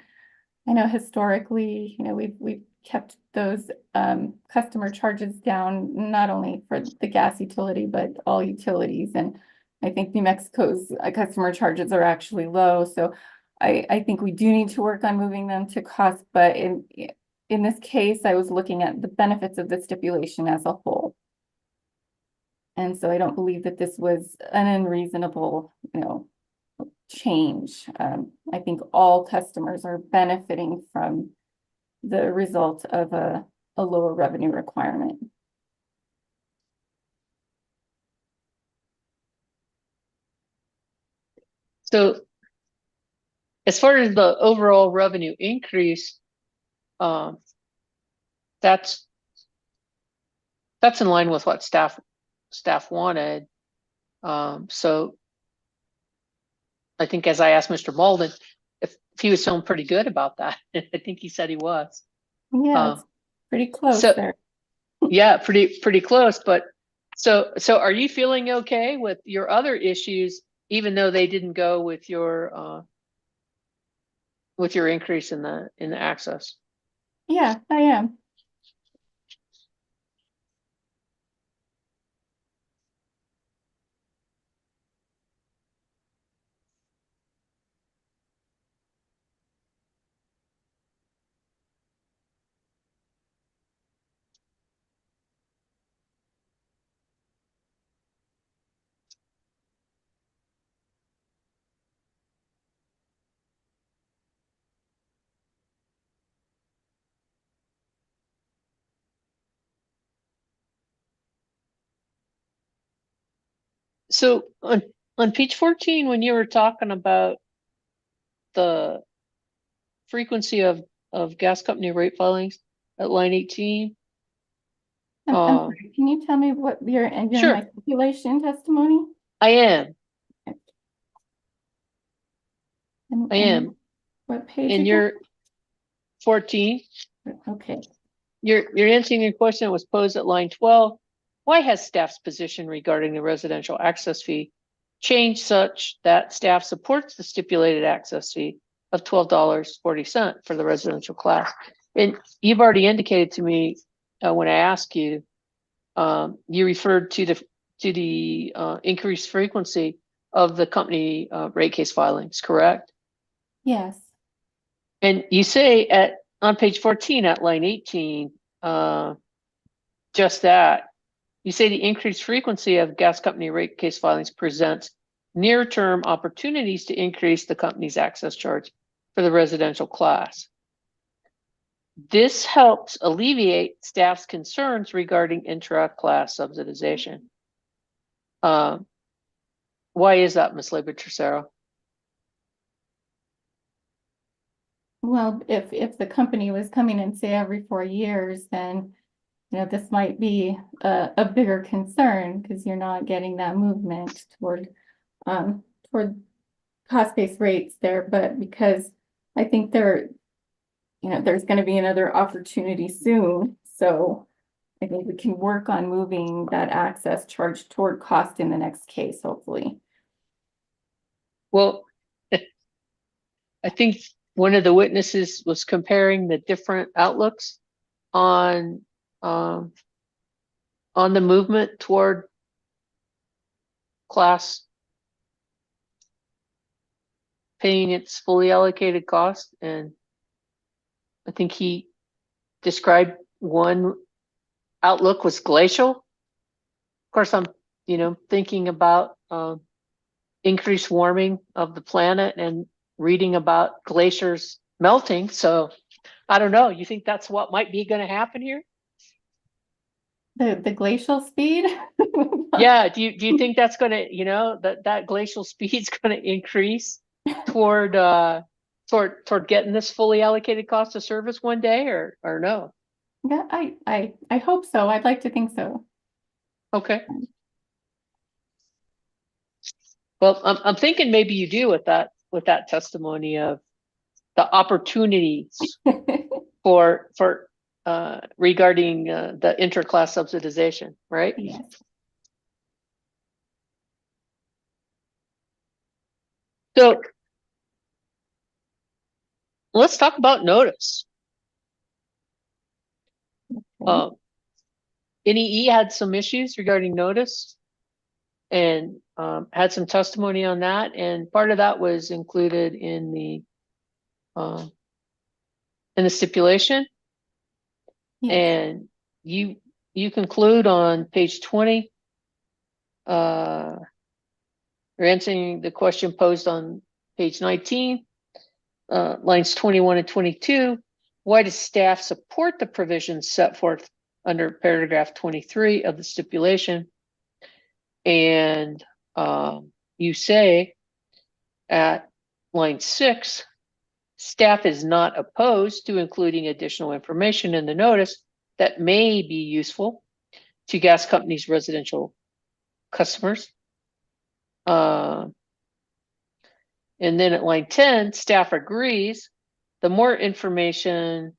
know historically, we've kept those customer charges down, not only for the gas utility, but all utilities. And I think New Mexico's customer charges are actually low. So I think we do need to work on moving them to cost, but in this case, I was looking at the benefits of the stipulation as a whole. And so I don't believe that this was an unreasonable, change. I think all customers are benefiting from the result of a lower revenue requirement. So as far as the overall revenue increase, that's in line with what staff wanted. So I think, as I asked Mr. Malden, if he was feeling pretty good about that, I think he said he was. Yeah, it's pretty close so- there. Yeah, pretty close. But so are you feeling okay with your other issues, even though they didn't go with your increase in the access? Yeah, I am. So on page 14, when you were talking about the frequency of gas company rate filings at line 18. I'm sorry, can you tell me what you're in Sure. my stipulation testimony? I am. And- I and am. What page And again? you're 14. Okay. You're answering a question that was posed at line 12. Why has staff's position regarding the residential access fee changed such that staff supports the stipulated access fee of $12.40 for the residential class? And you've already indicated to me when I asked you, you referred to the increased frequency of the company rate case filings, correct? Yes. And you say on page 14 at line 18, just that. You say the increased frequency of gas company rate case filings presents near-term opportunities to increase the company's access charge for the residential class. This helps alleviate staff's concerns regarding intra-class subsidization. Why is that, Ms. Labor-Tercero? Well, if the company was coming in, say, every 4 years, then this might be a bigger concern because you're not getting that movement toward cost-based rates there. But because I think there's going to be another opportunity soon, so I think we can work on moving that access charge toward cost in the next case, hopefully. Well, I think one of the witnesses was comparing the different outlooks on the movement toward class paying its fully allocated cost, and I think he described one outlook was glacial. Of course, I'm thinking about increased warming of the planet and reading about glaciers melting. So I don't know. You think that's what might be going to happen here? The glacial speed? Yeah. Do you think that's going to, that glacial speed's going to increase toward getting this fully allocated cost of service one day, or no? Yeah, I hope so. I'd like to think so. Okay. Well, I'm thinking maybe you do with that testimony of the opportunities for regarding the inter-class subsidization, right? Yes. So let's talk about notice. Okay. NEE had some issues regarding notice and had some testimony on that. And part of that was included in the stipulation. Yes. And you conclude on page 20. You're answering the question posed on page 19, lines 21 and 22. Why does staff support the provisions set forth under paragraph 23 of the stipulation? And you say at line 6, staff is not opposed to including additional information in the notice that may be useful to gas companies' residential customers. And then at line 10, staff agrees more information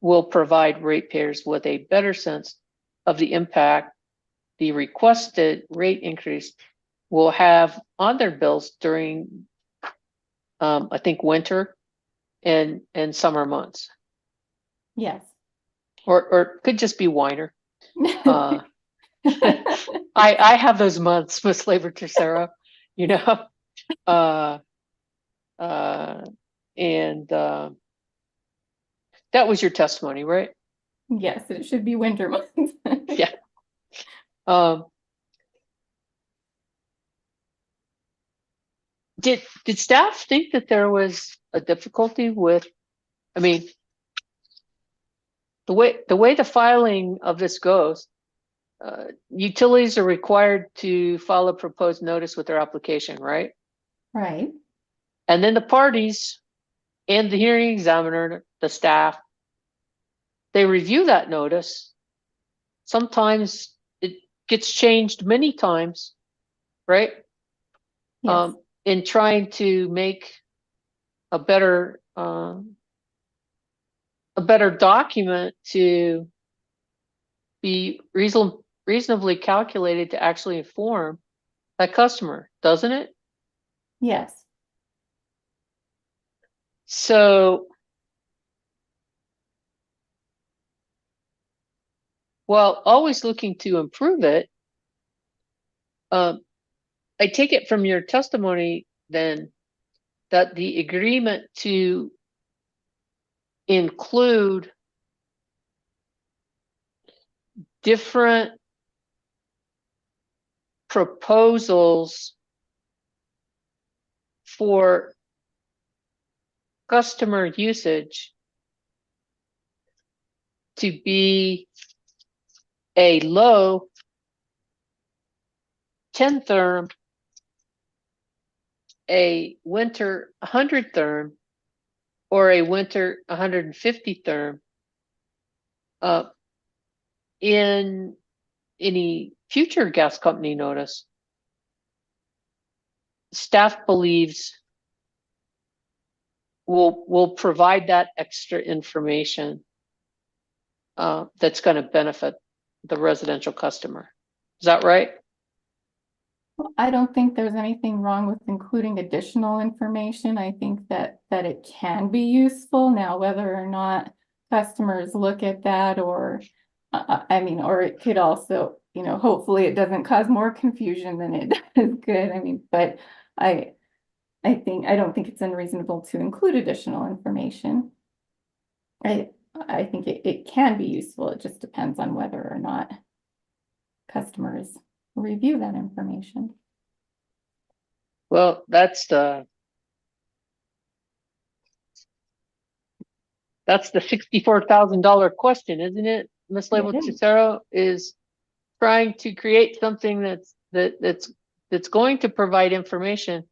will provide ratepayers with a better sense of the impact the requested rate increase will have on their bills during, I think, winter and summer months, Yes. or could just be winter. I have those months, Miss Labor Tercero, you know. And that was your testimony, right? Yes, it should be winter months. Yeah. Did staff think that there was a difficulty with, I mean, the way the filing of this goes, utilities are required to file a proposed notice with their application, right? Right. And then the parties and the hearing examiner, the staff, they review that notice. Sometimes it gets changed many times, right? Yes. In trying to make a better document to be reasonably calculated to actually inform that customer, doesn't it? Yes. So, while always looking to improve it, I take it from your testimony then that the agreement to include different proposals for customer usage to be a low 10 therm, a winter 100 therm, or a winter 150 therm. In any future gas company notice, staff believes will provide that extra information that's going to benefit the residential customer. Is that right? I don't think there's anything wrong with including additional information. I think that it can be useful. Now, whether or not customers look at that, or I mean, or it could also, hopefully it doesn't cause more confusion than it does good. I mean, but I don't think it's unreasonable to include additional information. I think it can be useful. It just depends on whether or not customers review that information. Well, that's the $64,000 question, isn't it? Ms. Label It is. Cicero is trying to create something that's going to provide information,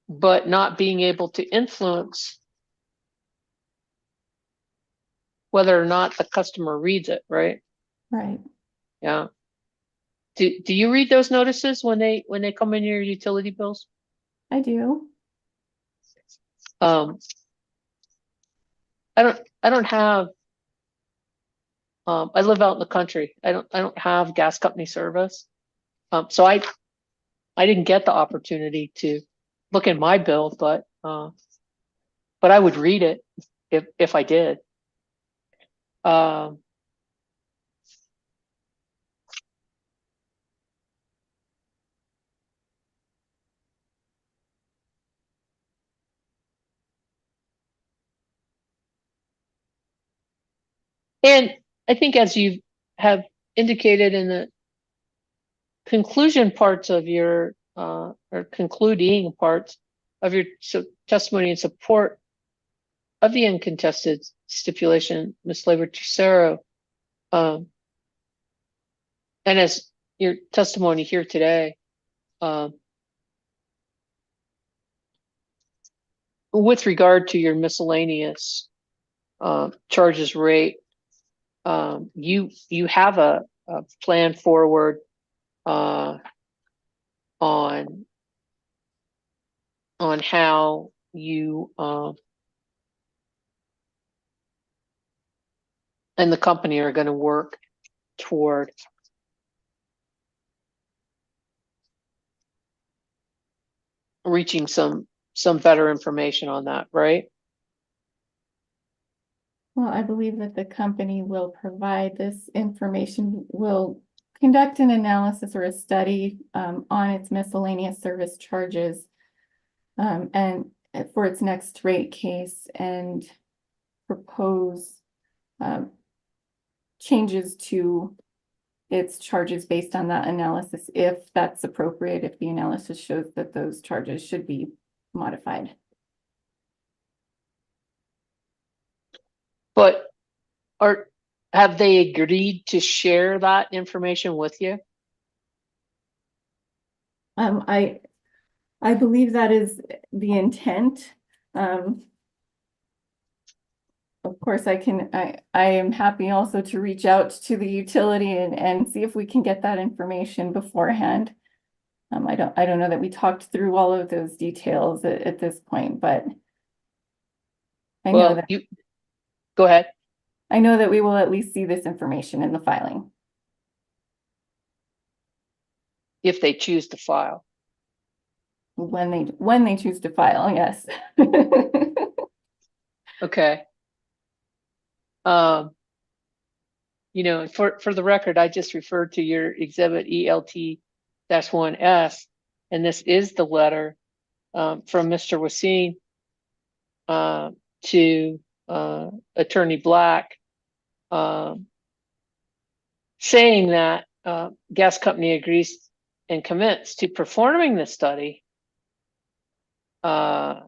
but not being able to influence whether or not the customer reads it, right? Right. Yeah. Do you read those notices when they come in your utility bills? I do. I don't have, I live out in the country. I don't have gas company service. So I didn't get the opportunity to look in my bill, but but I would read it if I did. Um, and I think as you have indicated in the conclusion parts of your or concluding parts of your testimony in support of the uncontested stipulation, Ms. Labor-Tucero, and as your testimony here today, with regard to your miscellaneous charges rate, you have a plan forward on how you and the company are going to work toward reaching some better information on that, right? Well, I believe that the company will provide this information, will conduct an analysis or a study on its miscellaneous service charges and for its next rate case and propose changes to its charges based on that analysis, if that's appropriate, if the analysis shows that those charges should be modified. But have they agreed to share that information with you? I believe that is the intent. Of course, I am happy also to reach out to the utility and see if we can get that information beforehand. I don't know that we talked through all of those details at this point, but I know that go ahead. I know that we will at least see this information in the filing. If they choose to file. When they choose to file, yes. Okay. For the record, I just referred to your exhibit ELT-1S, and this is the letter from Mr. Wassine to Attorney Black, saying that gas company agrees and commits to performing the study and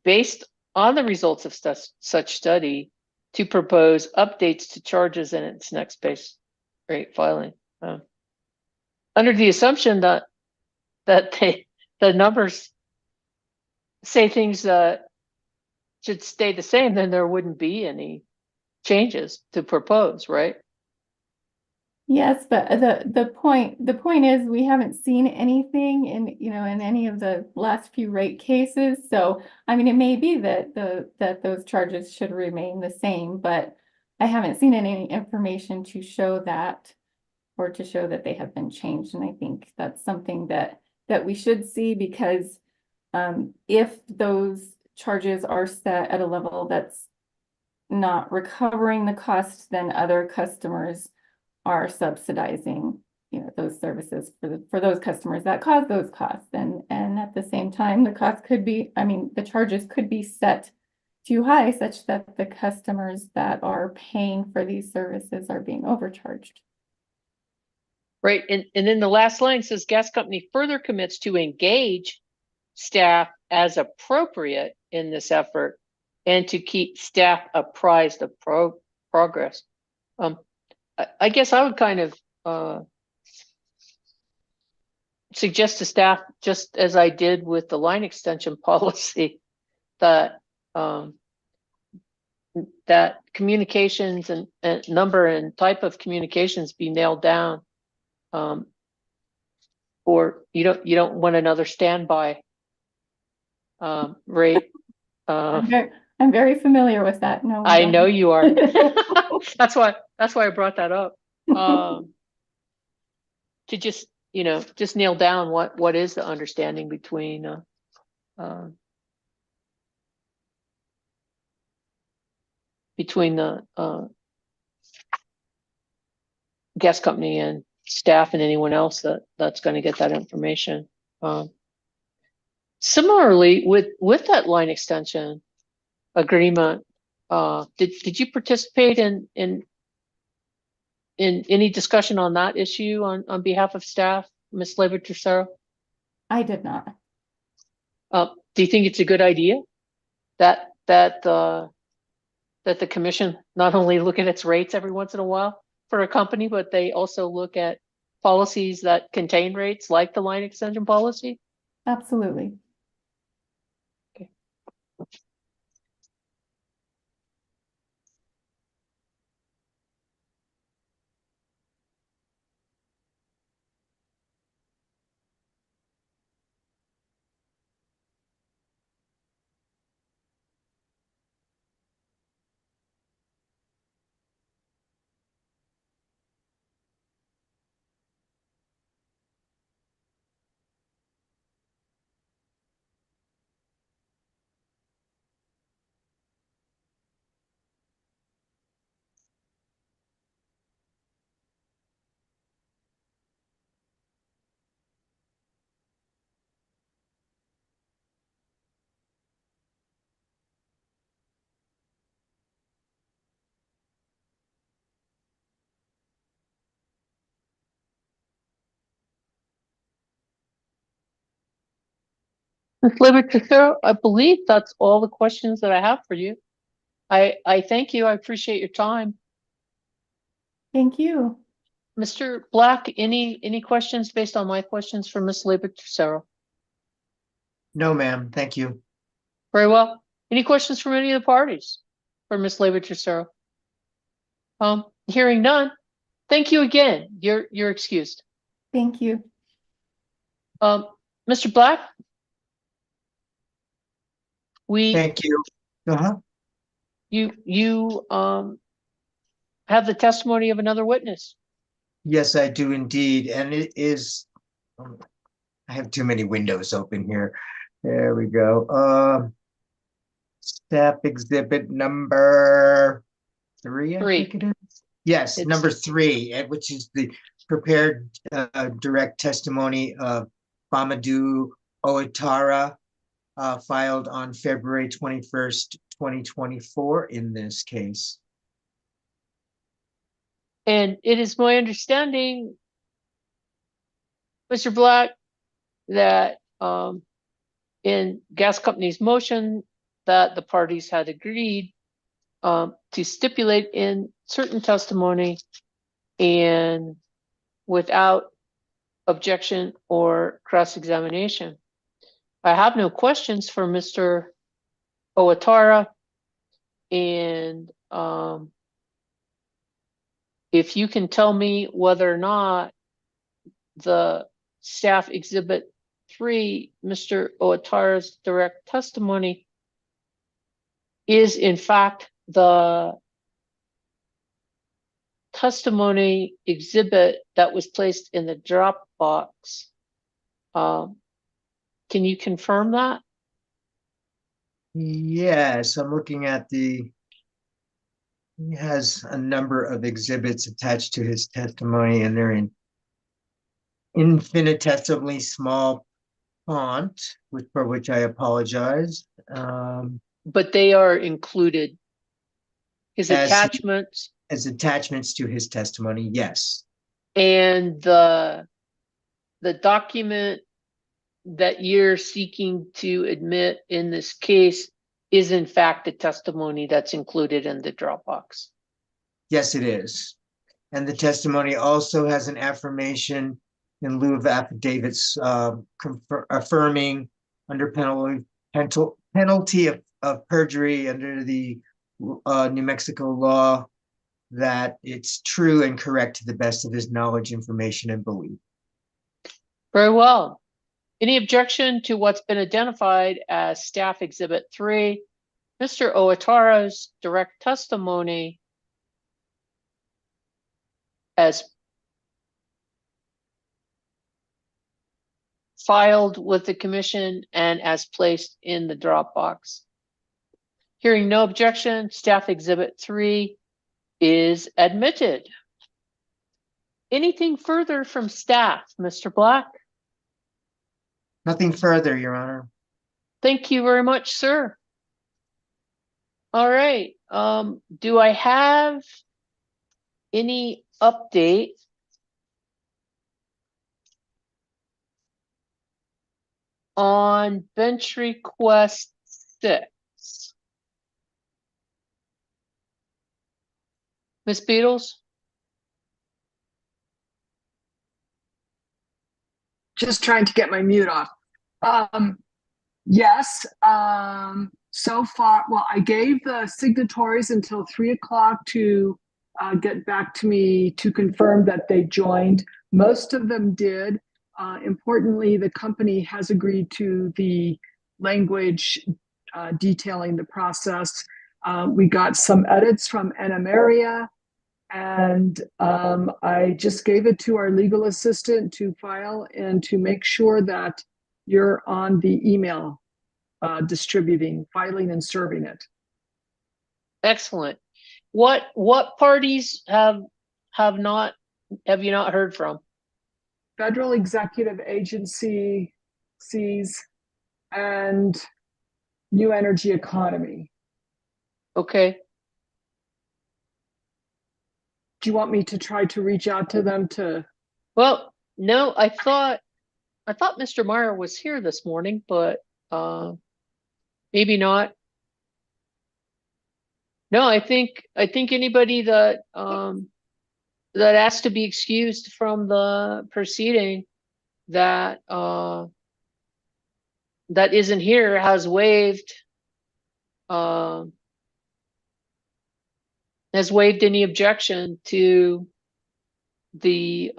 based on the results of such study to propose updates to charges in its next base rate filing. Under the assumption that the numbers say things that should stay the same, then there wouldn't be any changes to propose, right? Yes, but the point is we haven't seen anything in any of the last few rate cases. So I mean, it may be that those charges should remain the same, but I haven't seen any information to show that or to show that they have been changed. And I think that's something that we should see, because if those charges are set at a level that's not recovering the cost, then other customers are subsidizing, those services for those customers that cause those costs. And at the same time, the charges could be set too high such that the customers that are paying for these services are being overcharged. Right. And then the last line says gas company further commits to engage staff as appropriate in this effort and to keep staff apprised of progress. I guess I would kind of suggest to staff, just as I did with the line extension policy, that that communications and number and type of communications be nailed down, or you don't want another standby rate. I'm very familiar with that. No, I know you are. That's why I brought that up. To just nail down what is the understanding between between the gas company and staff and anyone else that's going to get that information. Similarly, with that line extension agreement, did you participate in any discussion on that issue on behalf of staff, Ms. Labor Tercero? I did not. Do you think it's a good idea that the commission not only look at its rates every once in a while for a company, but they also look at policies that contain rates like the line extension policy? Absolutely. Ms. Labor Tercero, I believe that's all the questions that I have for you. I thank you. I appreciate your time. Thank you. Mr. Black, any questions based on my questions for Ms. Labor Tercero? No, ma'am. Thank you. Very well. Any questions from any of the parties for Ms. Labor Tercero? Hearing none. Thank you again. You're excused. Thank you. Mr. Black? We, Thank you. Uh-huh. you have the testimony of another witness. Yes, I do indeed. And it is, I have too many windows open here. There we go. Staff exhibit number 3, I think it is. Yes, It's- number 3, which is the prepared direct testimony of Bamadou Oatara, filed on February 21st, 2024 in this case. And it is my understanding, Mr. Black, that in gas company's motion that the parties had agreed to stipulate in certain testimony and without objection or cross-examination. I have no questions for Mr. Owatara, and if you can tell me whether or not the staff exhibit 3, Mr. Owatara's direct testimony, is in fact the testimony exhibit that was placed in the Dropbox. Can you confirm that? Yes, I'm looking at he has a number of exhibits attached to his testimony, and they're in infinitesimally small font, for which I apologize. But they are included. His As- attachments As attachments to his testimony, yes. and the document that you're seeking to admit in this case is in fact the testimony that's included in the Dropbox. Yes, it is. And the testimony also has an affirmation in lieu of affidavits affirming under penalty of perjury under the New Mexico law that it's true and correct to the best of his knowledge, information, and belief. Very well. Any objection to what's been identified as staff exhibit 3, Mr. Owatara's direct testimony as filed with the commission and as placed in the Dropbox? Hearing no objection, staff exhibit 3 is admitted. Anything further from staff, Mr. Black? Nothing further, Your Honor. Thank you very much, sir. All right, do I have any update on bench request 6? Ms. Beatles? Just trying to get my mute off. Yes, so far, well, I gave the signatories until 3 o'clock to get back to me to confirm that they joined. Most of them did. Importantly, the company has agreed to the language detailing the process. We got some edits from NM and I just gave it to our legal assistant to file and to make sure that you're on the email distributing, filing and serving it. Excellent. What parties have you not heard from? Federal Executive Agency, NMGC'S, and New Energy Economy. Okay. Do you want me to try to reach out to them to? Well, no, I thought Mr. Meyer was here this morning, but maybe not. No, I think anybody that that asked to be excused from the proceeding that that isn't here has waived any objection to the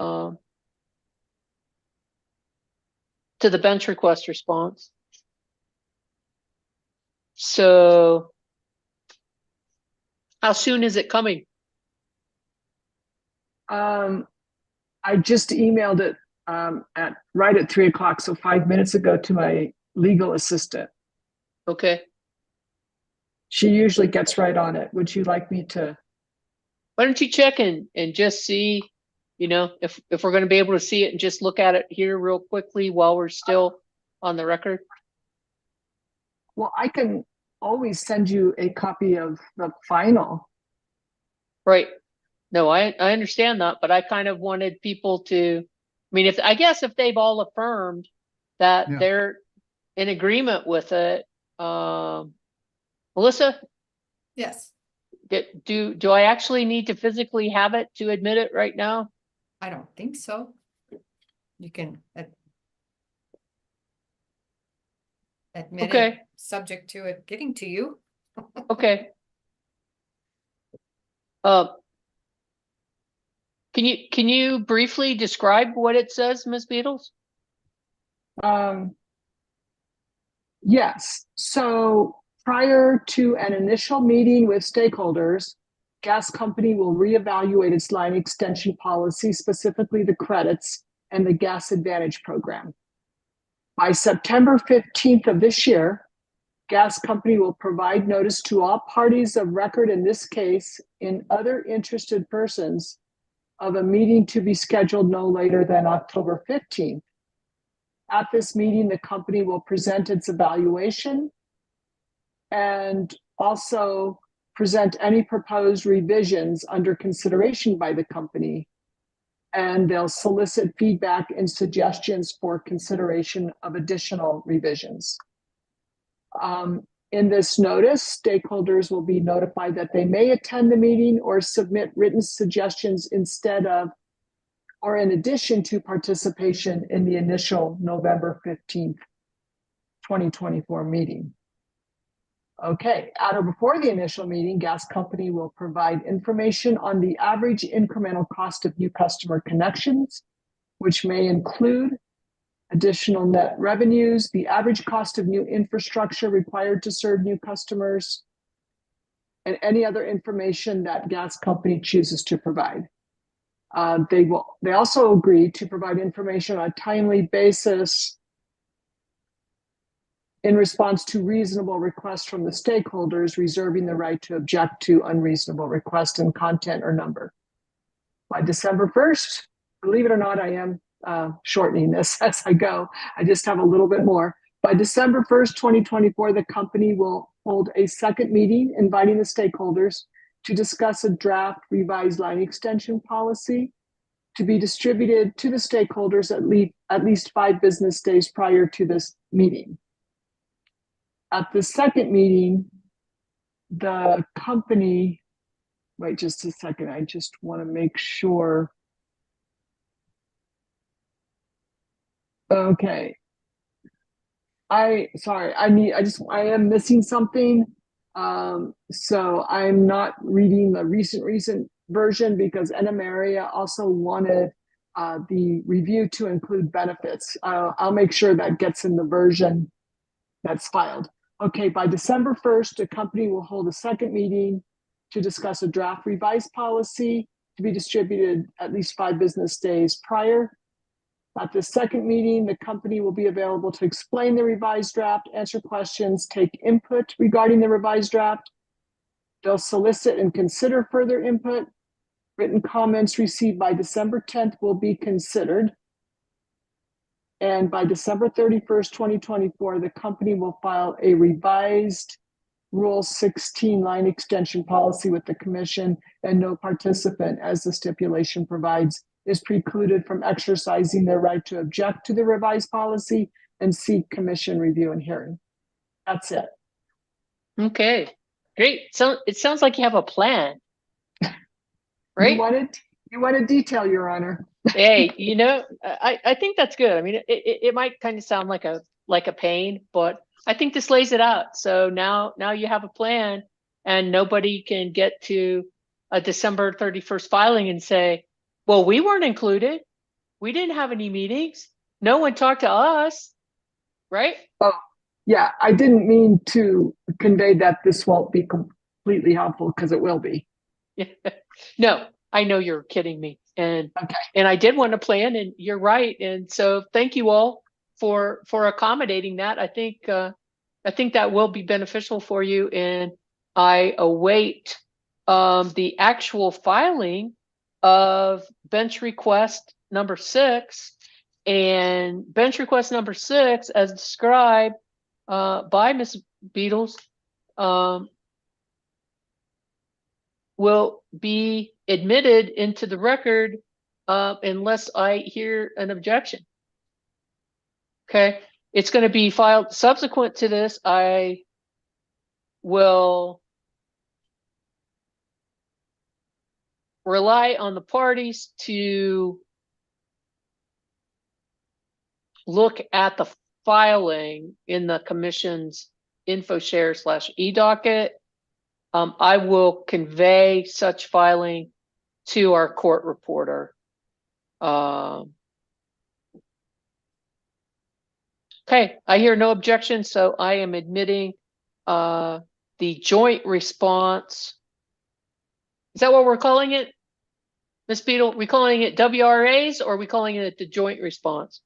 bench request response. So how soon is it coming? I just emailed it right at 3 o'clock, so 5 minutes ago, to my legal assistant. Okay. She usually gets right on it. Would you like me to? Why don't you check and just see, if we're going to be able to see it and just look at it here real quickly while we're still on the record? Well, I can always send you a copy of the final. Right. No, I understand that, but I kind of wanted people to, if they've all affirmed that they're in agreement with it, Melissa, Yes, do I actually need to physically have it to admit it right now? I don't think so. You can admit Okay. it, subject to it getting to you. Okay. Can you briefly describe what it says, Ms. Beatles? Yes. So prior to an initial meeting with stakeholders, gas company will reevaluate its line extension policy, specifically the credits and the Gas Advantage program. By September 15th of this year, gas company will provide notice to all parties of record in this case and other interested persons of a meeting to be scheduled no later than October 15th. At this meeting, the company will present its evaluation and also present any proposed revisions under consideration by the company. And they'll solicit feedback and suggestions for consideration of additional revisions. In this notice, stakeholders will be notified that they may attend the meeting or submit written suggestions instead of or in addition to participation in the initial November 15th, 2024 meeting. Okay, at or before the initial meeting, gas company will provide information on the average incremental cost of new customer connections, which may include additional net revenues, the average cost of new infrastructure required to serve new customers, and any other information that gas company chooses to provide. They also agree to provide information on a timely basis in response to reasonable requests from the stakeholders, reserving the right to object to unreasonable requests in content or number. By December 1st, believe it or not, I am shortening this as I go. I just have a little bit more. By December 1st, 2024, the company will hold a second meeting inviting the stakeholders to discuss a draft revised line extension policy to be distributed to the stakeholders at least 5 business days prior to this meeting. At the second meeting, the company, wait just a second, I just want to make sure. Okay. I am missing something. So I'm not reading the recent version because NM area also wanted the review to include benefits. I'll make sure that gets in the version that's filed. Okay, by December 1st, the company will hold a second meeting to discuss a draft revised policy to be distributed at least 5 business days prior. At the second meeting, the company will be available to explain the revised draft, answer questions, take input regarding the revised draft. They'll solicit and consider further input. Written comments received by December 10th will be considered. And by December 31st, 2024, the company will file a revised Rule 16 line extension policy with the commission, and no participant, as the stipulation provides, is precluded from exercising their right to object to the revised policy and seek commission review and hearing. That's it. Okay, great. So it sounds like you have a plan, right? You wanted detail, Your Honor. Hey, I think that's good. I mean, it might kind of sound like a pain, but I think this lays it out. So now you have a plan, and nobody can get to a December 31st filing and say, well, we weren't included. We didn't have any meetings. No one talked to us, right? Oh, yeah. I didn't mean to convey that this won't be completely helpful, because it will be. No, I know you're kidding me. And Okay. and I did want to plan, and you're right. And so thank you all for accommodating that. I think that will be beneficial for you. And I await the actual filing of bench request number 6, and bench request number 6, as described by Ms. Beatles, will be admitted into the record unless I hear an objection. Okay, it's going to be filed subsequent to this. I will rely on the parties to look at the filing in the commission's InfoShare /eDocket. I will convey such filing to our court reporter. Okay, I hear no objection, so I am admitting the joint response. Is that what we're calling it, Ms. Beadle? We calling it WRAs, or are we calling it the joint response?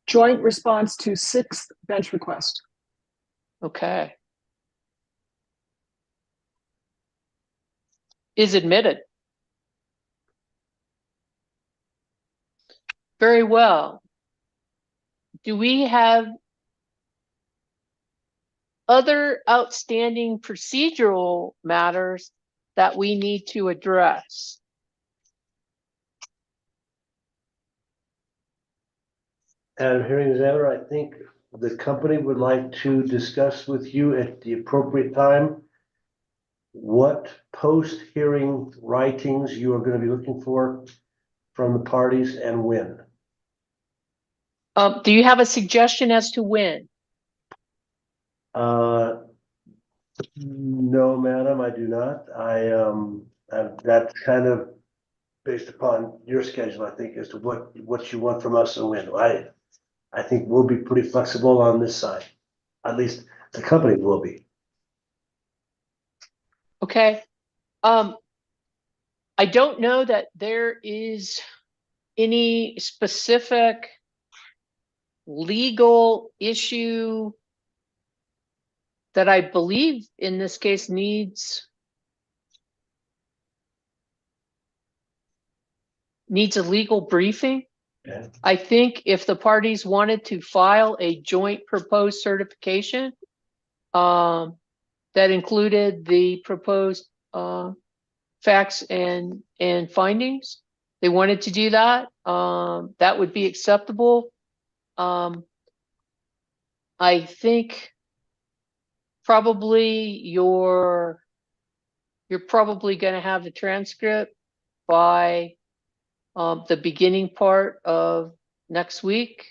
Joint response to 6th bench request. Okay. Is admitted. Very well. Do we have other outstanding procedural matters that we need to address? Madam Hearing Examiner, I think the company would like to discuss with you at the appropriate time what post-hearing writings you are going to be looking for from the parties and when. Do you have a suggestion as to when? No, madam, I do not. That's kind of based upon your schedule, I think, as to what you want from us and when. I think we'll be pretty flexible on this side. At least the company will be. Okay. I don't know that there is any specific legal issue that I believe in this case needs a legal briefing. Yeah. I think if the parties wanted to file a joint proposed certification, that included the proposed facts and findings, they wanted to do that, that would be acceptable. I think probably you're probably going to have the transcript by the beginning part of next week,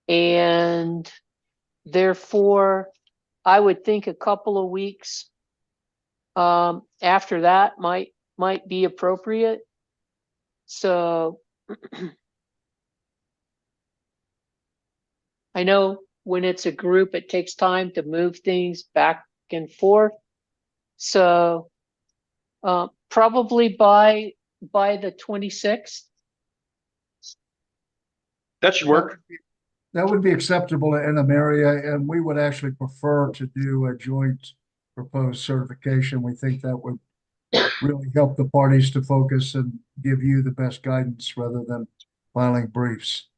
and therefore I would think a couple of weeks after that might be appropriate. So I know when it's a group, it takes time to move things back and forth. So probably by the 26th. That should work. That would be acceptable in an area, and we would actually prefer to do a joint proposed certification. We think that would really help the parties to focus and give you the best guidance rather than filing briefs.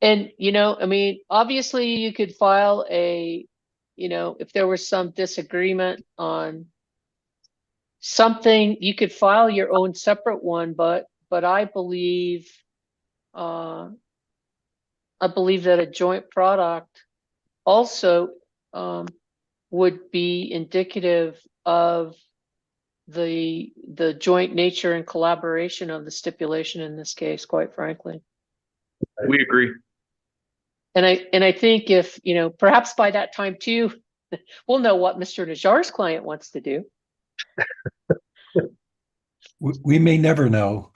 And, I mean, obviously you could file if there was some disagreement on something, you could file your own separate one, but I believe that a joint product also would be indicative of the joint nature and collaboration of the stipulation in this case, quite frankly. We agree. And I think if, perhaps by that time too, we'll know what Mr. Najjar's client wants to do. We may never know.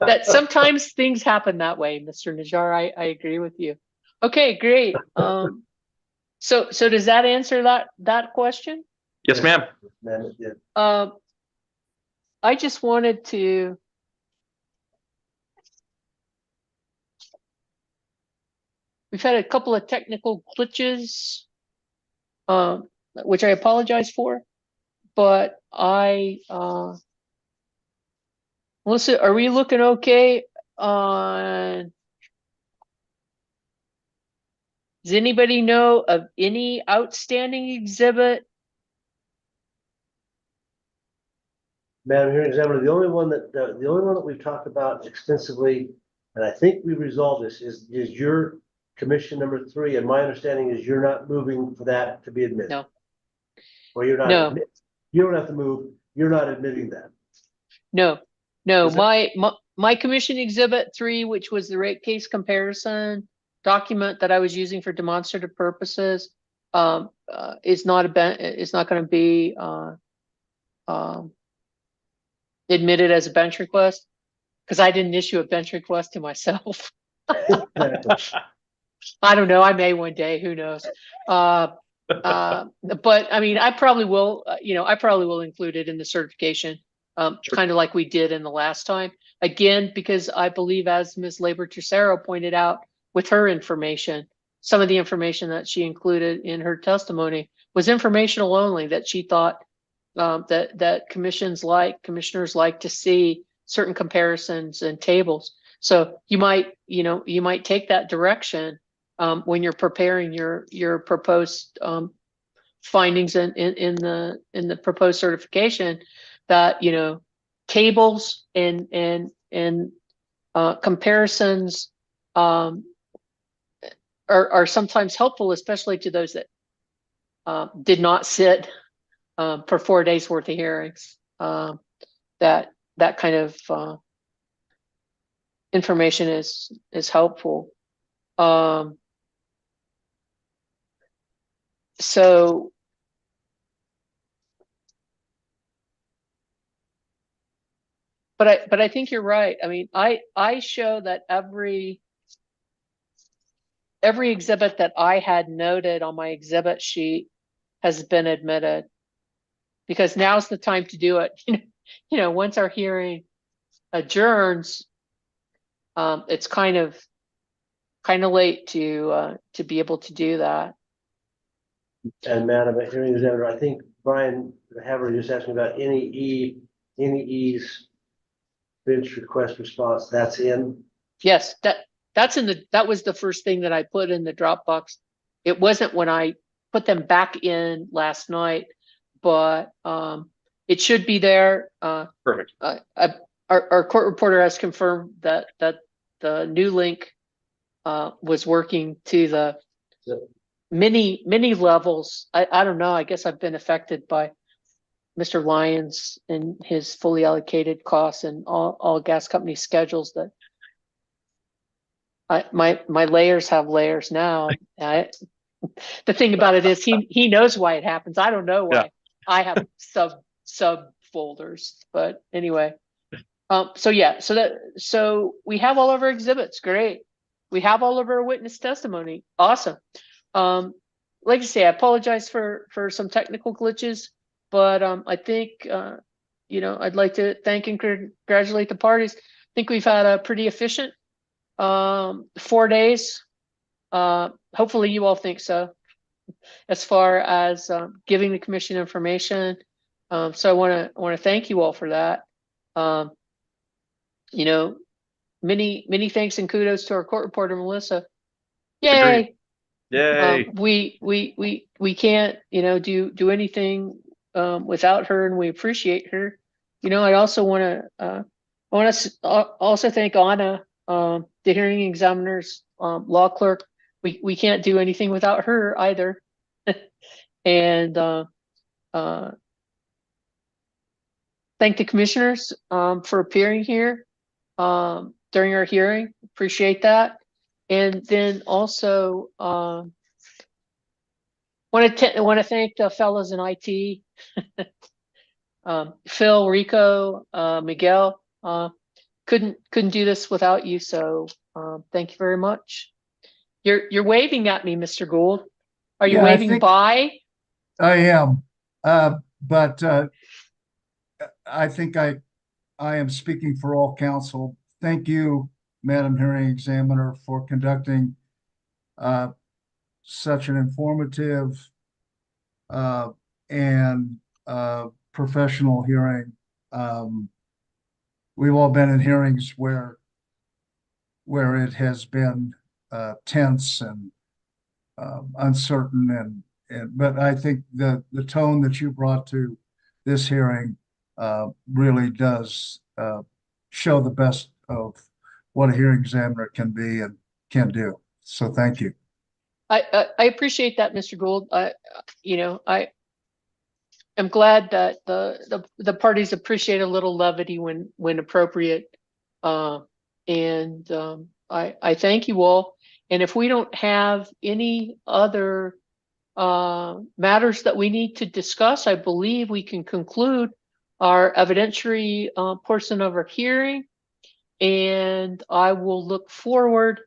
That sometimes things happen that way, Mr. Najjar. I agree with you. Okay, great. So does that answer that question? Yes, ma'am. Ma'am, it did. I just wanted to we've had a couple of technical glitches, which I apologize for, but Melissa, are we looking okay on? Does anybody know of any outstanding exhibit? Madam Hearing Examiner, the only one that we've talked about extensively, and I think we resolved this, is your commission number 3, and my understanding is you're not moving for that to be admitted. No. Or you're not. No. You don't have to move. You're not admitting that. No, Is that- my commission exhibit 3, which was the rate case comparison document that I was using for demonstrative purposes, is not going to be admitted as a bench request because I didn't issue a bench request to myself. I don't know. I may one day. Who knows? But I mean, I probably will. I probably will include it in the certification, kind of like we did in the last time. Again, because I believe, as Ms. Labor-Tercero pointed out, with her information, some of the information that she included in her testimony was informational only. That she thought that commissioners like to see certain comparisons and tables. So you might take that direction when you're preparing your proposed findings in the proposed certification, that tables and comparisons are sometimes helpful, especially to those that did not sit for 4 days worth of hearings. That kind of information is helpful. So but I think you're right. I mean, I show that every exhibit that I had noted on my exhibit sheet has been admitted, because now's the time to do it. Once our hearing adjourns, it's kind of late to be able to do that. And Madam Hearing Examiner, I think Brian Haver just asked me about NEE's bench request response. That's in. Yes, that was the first thing that I put in the Dropbox. It wasn't when I put them back in last night, but it should be there. Perfect. Our court reporter has confirmed that the new link was working to the many levels. I don't know. I guess I've been affected by Mr. Lyons and his fully allocated costs and all gas company schedules that my layers have layers now. The thing about it is he knows why it happens. I don't know why. Yeah. I have sub folders, but anyway. So yeah, so we have all of our exhibits. Great. We have all of our witness testimony. Awesome. Like I say, I apologize for some technical glitches, but I think I'd like to thank and congratulate the parties. I think we've had a pretty efficient 4 days. Hopefully you all think so, as far as giving the commission information. So I want to thank you all for that. Many thanks and kudos to our court reporter, Melissa. Yay. Yay. We can't, do anything without her, and we appreciate her. I also want to also thank Anna, the hearing examiner's law clerk. We can't do anything without her either. And thank the commissioners for appearing here during our hearing. Appreciate that. And then also want to thank the fellows in IT, Phil, Rico, Miguel. Couldn't do this without you. So thank you very much. You're waving at me, Mr. Gould. Are you Yeah, waving bye? I am, but I think I am speaking for all counsel. Thank you, Madam Hearing Examiner, for conducting such an informative and professional hearing. We've all been in hearings where it has been tense and uncertain, but I think the tone that you brought to this hearing really does show the best of what a hearing examiner can be and can do. So thank you. I appreciate that, Mr. Gould. I'm glad that the parties appreciate a little levity when appropriate. I thank you all. And if we don't have any other matters that we need to discuss, I believe we can conclude our evidentiary portion of our hearing. And I will look forward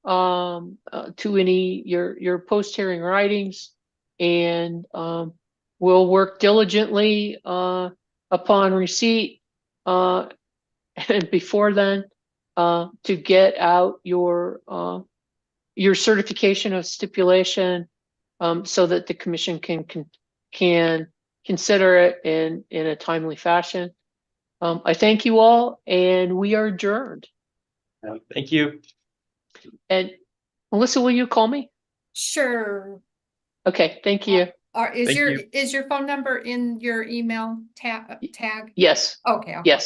to any your post-hearing writings, and we'll work diligently upon receipt and before then to get out your certification of stipulation so that the commission can consider it in a timely fashion. I thank you all, and we are adjourned. Thank you. And Melissa, will you call me? Sure. Okay, thank you. Is Thank your you. is your phone number in your email tag? Yes. Okay. Yes.